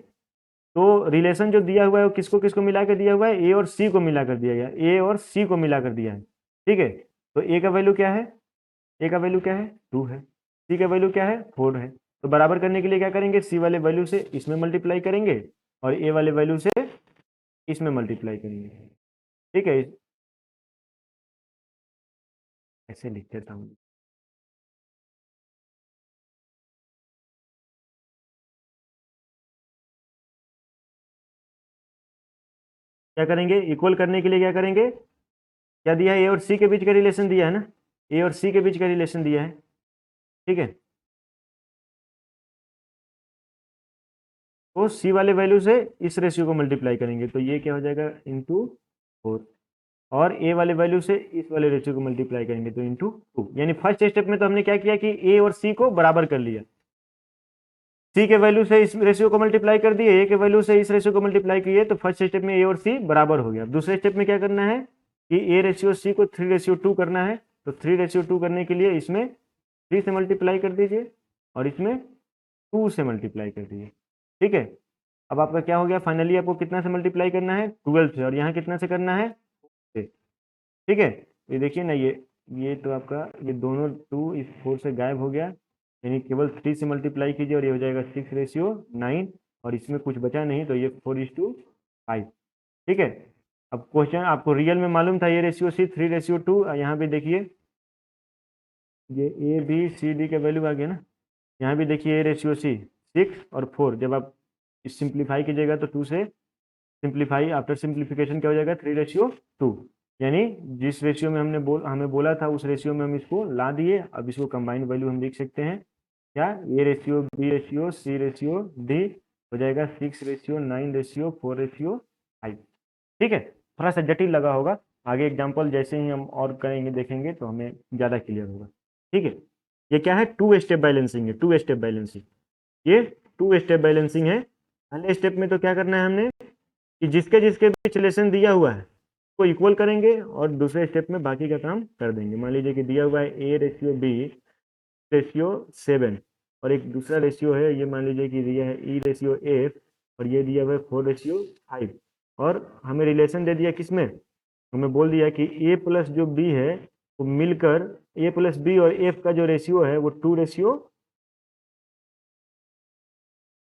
तो रिलेशन जो दिया हुआ है वो किसको किसको मिलाकर दिया हुआ है, ए और सी को मिलाकर दिया गया, ए और सी को मिलाकर दिया है। ठीक है, तो ए का वैल्यू क्या है, ए का वैल्यू क्या है 2 है, सी का वैल्यू क्या है 4 है। तो बराबर करने के लिए क्या करेंगे, सी वाले वैल्यू से इसमें मल्टीप्लाई करेंगे और ए वाले वैल्यू से इसमें मल्टीप्लाई करेंगे। ठीक है, ऐसे लिख देता हूँ। क्या करेंगे, इक्वल करने के लिए क्या करेंगे, क्या दिया है, ए और सी के बीच का रिलेशन दिया है ना, ए और सी के बीच का रिलेशन दिया है। ठीक है, तो सी वाले वैल्यू से इस रेशियो को मल्टीप्लाई करेंगे तो ये क्या हो जाएगा इंटू 4, और ए वाले वैल्यू से इस वाले रेशियो को मल्टीप्लाई करेंगे तो इंटू 2। यानी फर्स्ट स्टेप में तो हमने क्या किया कि ए और सी को बराबर कर लिया, सी के वैल्यू से इस रेशियो को मल्टीप्लाई कर दिए, ए के वैल्यू से इस रेशियो को मल्टीप्लाई किए, तो फर्स्ट स्टेप में ए और सी बराबर हो गया। दूसरे स्टेप में क्या करना है कि ए रेशियो सी को 3:2 करना है। तो 3:2 करने के लिए इसमें 3 से मल्टीप्लाई कर दीजिए और इसमें 2 से मल्टीप्लाई कर दीजिए। ठीक है, अब आपका क्या हो गया, फाइनली आपको कितना से मल्टीप्लाई करना है, 12 से, और यहाँ कितना से करना है 4 से। ठीक है, ये देखिए ना, ये तो आपका ये दोनों 2 इस 4 से गायब हो गया, यानी केवल 3 से मल्टीप्लाई कीजिए और ये हो जाएगा 6:9, और इसमें कुछ बचा नहीं तो ये 4:5। ठीक है, अब क्वेश्चन आपको रियल में मालूम था ये रेशियो सी 3:2, यहाँ पे देखिए ये ए बी सी डी के वैल्यू आ गया ना। यहाँ भी देखिए ए रेशियो सी 6 और 4, जब आप सिंप्लीफाई कीजिएगा तो 2 से सिंप्लीफाई, आफ्टर सिंप्लीफिकेशन क्या हो जाएगा 3:2। यानी जिस रेशियो में हमें बोला था उस रेशियो में हम इसको ला दिए। अब इसको कंबाइंड वैल्यू हम लिख सकते हैं क्या, A ratio B ratio C ratio D हो जाएगा 6:9:4:5। ठीक है, थोड़ा सा जटिल लगा होगा, आगे एग्जाम्पल जैसे ही हम और करेंगे देखेंगे तो हमें ज़्यादा क्लियर होगा। ठीक है, ये क्या है, 2 स्टेप बैलेंसिंग है, 2 स्टेप बैलेंसिंग। ये 2 स्टेप बैलेंसिंग है। पहले स्टेप में तो क्या करना है हमने कि जिसके जिसके बीच रिलेशन दिया हुआ है को इक्वल करेंगे और दूसरे स्टेप में बाकी का काम कर देंगे। मान लीजिए कि दिया हुआ है ए रेशियो बी रेशियो 7, और एक दूसरा रेशियो है, ये मान लीजिए कि दिया है ई रेशियो एफ, और ये दिया हुआ है 4:5, और हमें रिलेशन दे दिया किसमें, हमें बोल दिया कि ए प्लस जो बी है वो मिलकर, ए प्लस बी और एफ का जो रेशियो है वो 2:3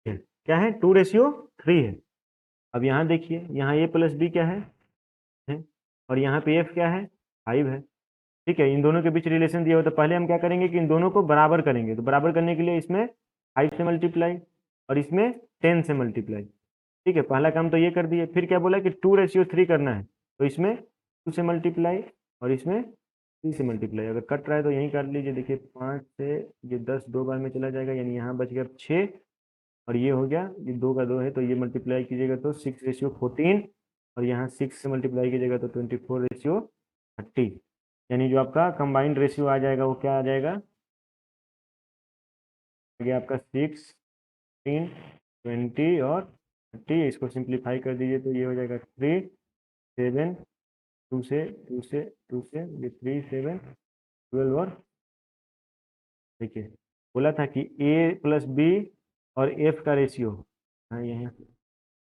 है। क्या है, 2:3 है। अब यहाँ देखिए, यहाँ ए प्लस बी क्या है, और यहाँ पे एफ क्या है 5 है। ठीक है, इन दोनों के बीच रिलेशन दिया हो तो पहले हम क्या करेंगे कि इन दोनों को बराबर करेंगे। तो बराबर करने के लिए इसमें 5 से मल्टीप्लाई और इसमें 10 से मल्टीप्लाई। ठीक है, पहला काम तो ये कर दिए। फिर क्या बोला कि 2:3 करना है, तो इसमें 2 से मल्टीप्लाई और इसमें 3 से मल्टीप्लाई। अगर कट रहा है तो यहीं काट लीजिए, देखिए 5 से ये 10 दो बार में चला जाएगा, यानी यहाँ बच गया 6, और ये हो गया, ये 2 का 2 है तो ये मल्टीप्लाई कीजिएगा तो 6:14, और यहाँ 6 से मल्टीप्लाई कीजिएगा तो 24:30। यानी जो आपका कंबाइंड रेशियो आ जाएगा वो क्या आ जाएगा, आगे आपका 6, 3, 20 और 30। इसको सिंप्लीफाई कर दीजिए तो ये हो जाएगा 3, 7, 2 से 2 से 2 से ये 3, 7, 12, और देखिए बोला था कि ए प्लस बी और एफ का रेशियो, हाँ यहाँ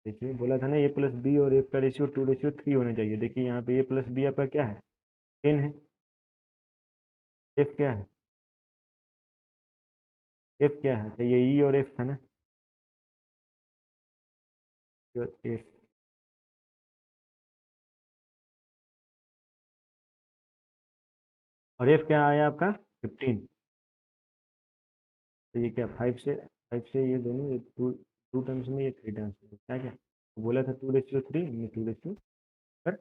देखिए बोला था ना ए प्लस बी और एफ का रेशियो 2:3 होना चाहिए। देखिए यहाँ पे ए प्लस बी आपका क्या है 10 है, एफ क्या है, एफ क्या है, तो ये ई और एफ था ना, तो एफ, और एफ क्या आया आपका 15। तो ये क्या 5 से ये दोनों, ये टू टर्म्स में, ये 3 टर्म्स में, क्या क्या बोला था 2:3, हमने 2 पर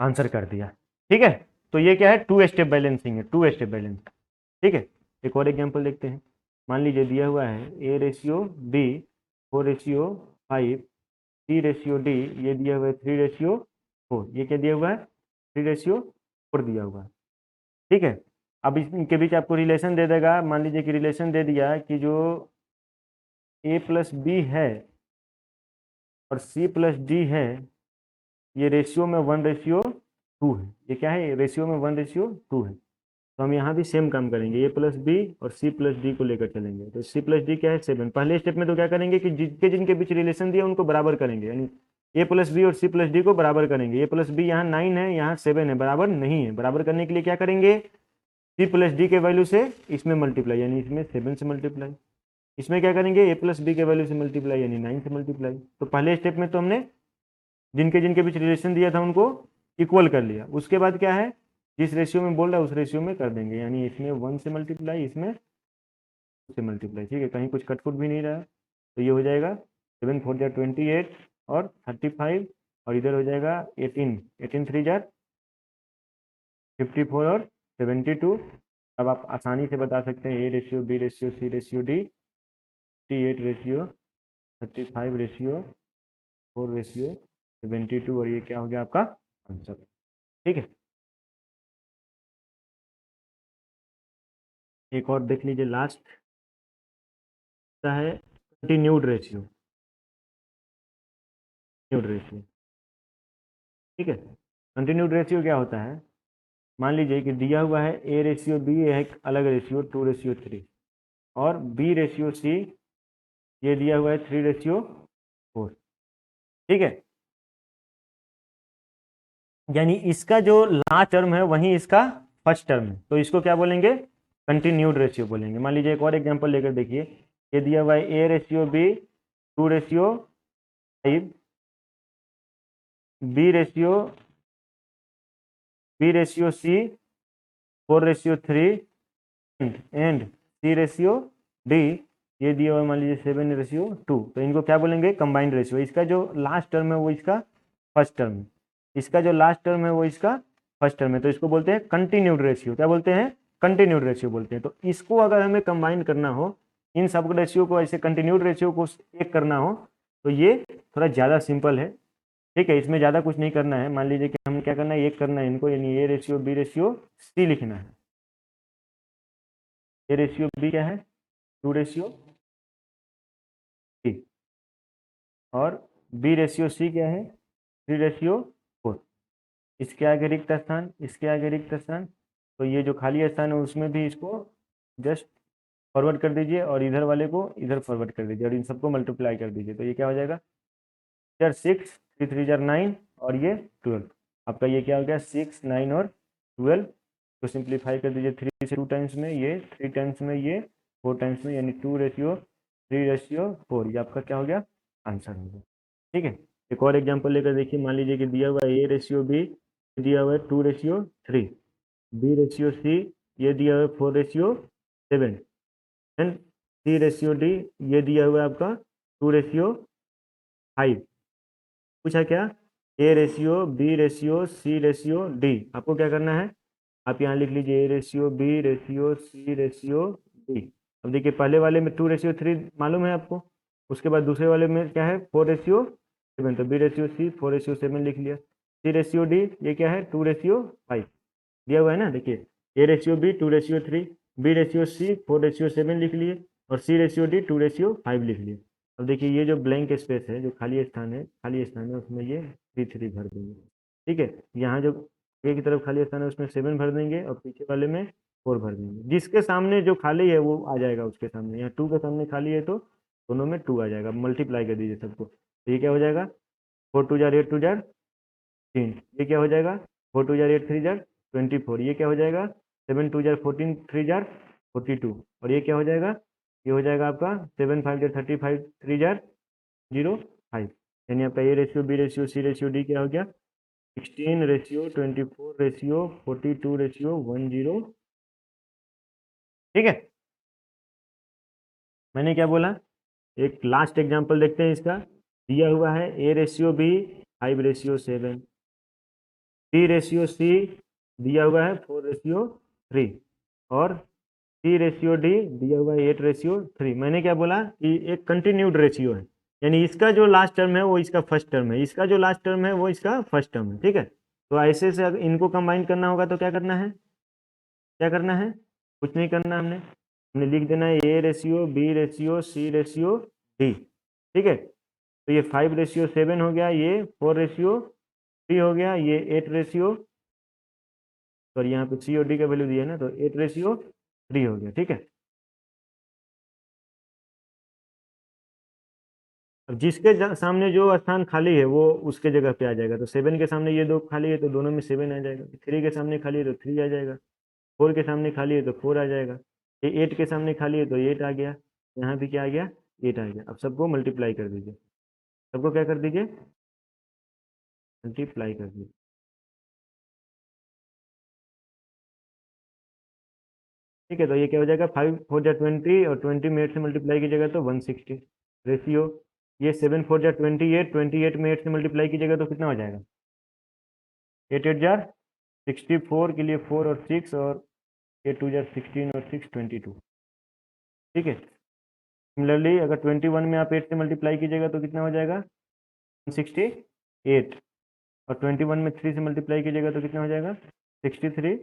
आंसर कर दिया। ठीक है, तो ये क्या है, टू स्टेप बैलेंसिंग है, टू स्टेप बैलेंस। ठीक है, एक और एग्जांपल देखते हैं। मान लीजिए दिया हुआ है A/B 4:5, C/D, ये दिया हुआ है 3:4, ये क्या दिया हुआ है 3:4 दिया हुआ है। ठीक है, अब इनके बीच आपको रिलेशन दे देगा, मान लीजिए कि रिलेशन दे दिया कि जो A+B है और C+D है, ये रेशियो में 1:2 है। ये क्या है, रेशियो में 1:2 है। तो हम यहाँ भी सेम काम करेंगे, A+B और C+D को लेकर चलेंगे। तो C+D क्या है 7। पहले स्टेप में तो क्या करेंगे कि जिनके जिनके बीच रिलेशन दिया उनको बराबर करेंगे, यानी A+B और C+D को बराबर करेंगे। A+B यहाँ 9 है, यहाँ 7 है, बराबर नहीं है। बराबर करने के लिए क्या करेंगे, C+D के वैल्यू से इसमें मल्टीप्लाई, यानी इसमें 7 से मल्टीप्लाई। इसमें क्या करेंगे, A+B के वैल्यू से मल्टीप्लाई, यानी 9 से मल्टीप्लाई। तो पहले स्टेप में तो हमने जिनके जिनके बीच रिलेशन दिया था उनको इक्वल कर लिया। उसके बाद क्या है, जिस रेशियो में बोल रहा है उस रेशियो में कर देंगे, यानी इसमें 1 से मल्टीप्लाई, इसमें 2 से मल्टीप्लाई। ठीक है, कहीं कुछ कटकुट भी नहीं रहा। तो ये हो जाएगा 7×4 = 28 और 35, और इधर हो जाएगा 18, 18×3 = 54 और 72। अब आप आसानी से बता सकते हैं A/B/C/D, 58:4:72, और ये क्या हो गया आपका आंसर। ठीक है, एक और देख लीजिए, लास्ट है कंटिन्यूड रेशियो। कंटिन्यूड रेशियो, ठीक है। कंटिन्यूड रेशियो क्या होता है, मान लीजिए कि दिया हुआ है A/B, है एक अलग रेशियो 2:3, और B/C ये दिया हुआ है 3:4। ठीक है, यानी इसका जो लास्ट टर्म है वही इसका फर्स्ट टर्म है, तो इसको क्या बोलेंगे, कंटिन्यूड रेशियो बोलेंगे। मान लीजिए एक और एग्जांपल लेकर देखिए, ये दिया हुआ है A/B 2:5, B/C 4:3, एंड C/D ये दिया हुआ है मान लीजिए 7:2। तो इनको क्या बोलेंगे, कंबाइंड रेशियो। इसका जो लास्ट टर्म है वो इसका फर्स्ट टर्म है, इसका जो लास्ट टर्म है वो इसका फर्स्ट टर्म है, तो इसको बोलते हैं कंटिन्यूड रेशियो। क्या बोलते हैं, कंटिन्यूड रेशियो बोलते हैं। तो इसको अगर हमें कंबाइन करना हो, इन सब रेशियो को ऐसे कंटिन्यूड रेशियो को एक करना हो, तो ये थोड़ा ज़्यादा सिंपल है। ठीक है, इसमें ज़्यादा कुछ नहीं करना है। मान लीजिए कि हमें क्या करना है, एक करना है इनको, यानी A/B/C लिखना है। A/B क्या है 2:3, और B/C क्या है 3:4। इसके आगे रिक्त स्थान, इसके आगे रिक्त स्थान, तो ये जो खाली स्थान है उसमें भी इसको जस्ट फॉरवर्ड कर दीजिए, और इधर वाले को इधर फॉरवर्ड कर दीजिए, और इन सबको मल्टीप्लाई कर दीजिए। तो ये क्या हो जाएगा, इधर 6, 3×3 = 9, और ये 12। आपका ये क्या हो गया, 6, 9 और 12। तो सिंप्लीफाई कर दीजिए, 3 से 2 टाइम्स में ये, 3 टाइम्स में ये, 4 टाइम्स में, यानी 2:3:4, ये आपका क्या हो गया, आंसर हो गया। ठीक है, एक और एग्जांपल लेकर देखिए। मान लीजिए कि दिया हुआ है A/B, दिया हुआ है 2:3, B/C ये दिया हुआ है 4:7, एंड C/D ये दिया हुआ है आपका 2:5। पूछा क्या, A/B/C/D, आपको क्या करना है, आप यहाँ लिख लीजिए A/B/C/D। अब देखिए पहले वाले में 2:3 मालूम है आपको, उसके बाद दूसरे वाले में क्या है 4:7, तो B/C 4:7 लिख लिया। C/D ये क्या है 2:5 दिया हुआ है ना। देखिए A/B 2:3, B/C 4:7 लिख लिए, और C/D 2:5 लिख लिए। अब देखिए ये जो ब्लैंक स्पेस है, जो खाली स्थान है, खाली स्थान है, उसमें ये 3 भर देंगे। ठीक है, यहाँ जो आगे की तरफ खाली स्थान है उसमें 7 भर देंगे, और पीछे वाले में 4 भर देंगे। जिसके सामने जो खाली है वो आ जाएगा उसके सामने, यहाँ 2 के सामने खाली है तो दोनों में 2 आ जाएगा। मल्टीप्लाई कर दीजिए सबको, तो ये क्या हो जाएगा, 4×2 = 8×2 = 3, ये क्या हो जाएगा, 4×2 = 8×3 = 24, ये क्या हो जाएगा 7 2 जार 14, 3 जार 42, और ये क्या हो जाएगा, ये हो जाएगा आपका 7 5 जार 35, 3 जार 0 5, यानी आपका A ratio B ratio C ratio D क्या हो गया, 16 रेशियो 24 रेशियो 42 रेशियो 10। ठीक है, मैंने क्या बोला, एक लास्ट एग्जांपल देखते हैं इसका। दिया हुआ है A ratio B 5 ratio 7, C ratio C दिया हुआ है 4 रेशियो 3, और सी रेशियो डी दिया हुआ है 8 रेशियो 3। मैंने क्या बोला कि एक कंटिन्यूड रेशियो है, यानी इसका जो लास्ट टर्म है वो इसका फर्स्ट टर्म है, इसका जो लास्ट टर्म है वो इसका फर्स्ट टर्म है। ठीक है, तो ऐसे से अगर इनको कंबाइन करना होगा तो क्या करना है, क्या करना है, कुछ नहीं करना, हमने लिख देना है A ratio B ratio C ratio D. ठीक है, तो ये 5 रेशियो 7 हो गया, ये 4 रेशियो 3 हो गया, ये 8 रेशियो, सॉरी यहाँ पे सी और डी का वैल्यू दिया है ना, तो 8 रेशियो 3 हो गया। ठीक है, अब जिसके सामने जो स्थान खाली है वो उसके जगह पे आ जाएगा, तो 7 के सामने ये दो खाली है तो दोनों में 7 आ जाएगा, 3 के सामने खाली है तो 3 आ जाएगा, 4 के सामने खाली है तो 4 आ जाएगा, ये 8 के सामने खाली है तो 8 आ गया, यहाँ भी क्या आ गया, 8 आ गया। अब सबको मल्टीप्लाई कर दीजिए, सबको क्या कर दीजिए, मल्टीप्लाई कर दीजिए। ठीक है, तो ये क्या हो जाएगा, 5 4 जा 20, और 20 में 8 से मल्टीप्लाई कीजिएगा तो 160 रेशियो, ये 7 4 जा 28, 28 में 8 से मल्टीप्लाई कीजिएगा तो कितना हो जाएगा, 8 8 जार 64 के लिए 4 और 6, और 8 2 जार 16 और 6 22। ठीक है, सिमिलरली अगर 21 में आप 8 से मल्टीप्लाई कीजिएगा तो कितना हो जाएगा, 168, और 21 में 3 से मल्टीप्लाई कीजिएगा तो कितना हो जाएगा, 63,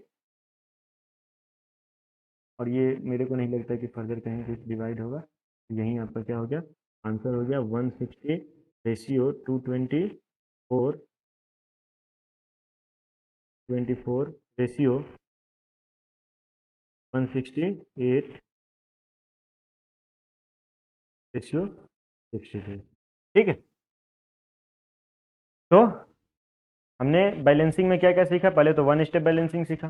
और ये मेरे को नहीं लगता कि फर्दर कहीं कुछ डिवाइड होगा, यहीं आपका क्या हो गया, आंसर हो गया 160 रेशियो 224 24 रेशियो 168 रेशियो 63। ठीक है, तो हमने बैलेंसिंग में क्या क्या सीखा, पहले तो 1 स्टेप बैलेंसिंग सीखा,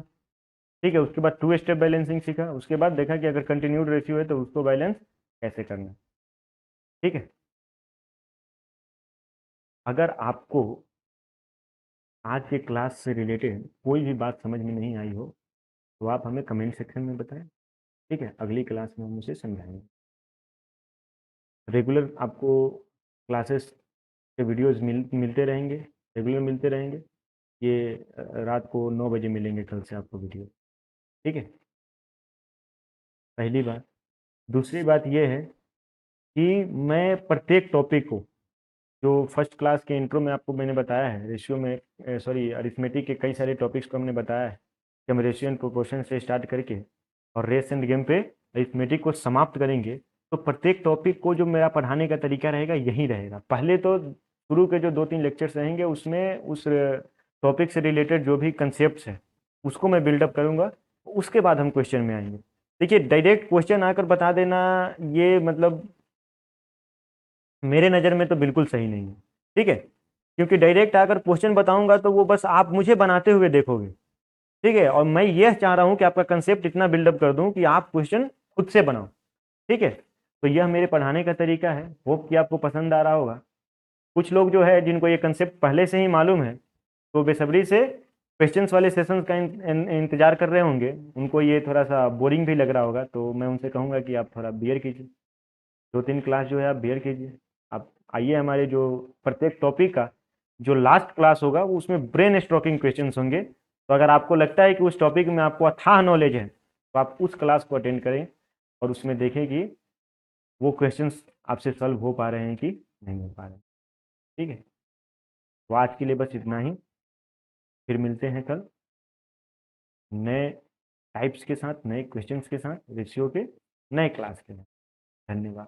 ठीक है, उसके बाद 2 स्टेप बैलेंसिंग सीखा, उसके बाद देखा कि अगर कंटिन्यूड रेशियो है तो उसको बैलेंस कैसे करना। ठीक है, अगर आपको आज के क्लास से रिलेटेड कोई भी बात समझ में नहीं आई हो तो आप हमें कमेंट सेक्शन में बताएं। ठीक है, अगली क्लास में हम उसे समझाएंगे। रेगुलर आपको क्लासेस के वीडियोस मिलते रहेंगे, रेगुलर मिलते रहेंगे। ये रात को 9 बजे मिलेंगे कल से आपको वीडियो। ठीक है, पहली बात। दूसरी बात ये है कि मैं प्रत्येक टॉपिक को, जो फर्स्ट क्लास के इंट्रो में आपको मैंने बताया है, रेशियो में सॉरी अरिथमेटिक के कई सारे टॉपिक्स को हमने बताया है कि हम रेशियो एंड प्रोपोर्शन से स्टार्ट करके और रेस एंड गेम पे अरिथमेटिक को समाप्त करेंगे। तो प्रत्येक टॉपिक को जो मेरा पढ़ाने का तरीका रहेगा यही रहेगा। पहले तो शुरू के जो 2-3 लेक्चर्स रहेंगे उसमें उस टॉपिक से रिलेटेड जो भी कंसेप्ट है उसको मैं बिल्डअप करूँगा, उसके बाद हम क्वेश्चन में आएंगे। देखिए, डायरेक्ट क्वेश्चन आकर बता देना ये मतलब मेरे नज़र में तो बिल्कुल सही नहीं है। ठीक है, क्योंकि डायरेक्ट आकर क्वेश्चन बताऊंगा तो वो बस आप मुझे बनाते हुए देखोगे। ठीक है, और मैं ये चाह रहा हूं कि आपका कंसेप्ट इतना बिल्डअप कर दूं कि आप क्वेश्चन खुद से बनाओ। ठीक है, तो यह मेरे पढ़ाने का तरीका है, होप कि आपको पसंद आ रहा होगा। कुछ लोग जो है जिनको ये कंसेप्ट पहले से ही मालूम है तो बेसब्री से क्वेश्चंस वाले सेशंस का इंतजार कर रहे होंगे, उनको ये थोड़ा सा बोरिंग भी लग रहा होगा, तो मैं उनसे कहूँगा कि आप थोड़ा बियर कीजिए, 2-3 क्लास जो है आप बियर कीजिए। आप आइए, हमारे जो प्रत्येक टॉपिक का जो लास्ट क्लास होगा वो उसमें ब्रेन स्ट्रोकिंग क्वेश्चन होंगे। तो अगर आपको लगता है कि उस टॉपिक में आपको अथाह नॉलेज है तो आप उस क्लास को अटेंड करें और उसमें देखें कि वो क्वेश्चंस आपसे सॉल्व हो पा रहे हैं कि नहीं हो पा रहे हैं। ठीक है, तो आज के लिए बस इतना ही, फिर मिलते हैं कल नए टाइप्स के साथ, नए क्वेश्चंस के साथ, रेशियो के नए क्लास के साथ। धन्यवाद।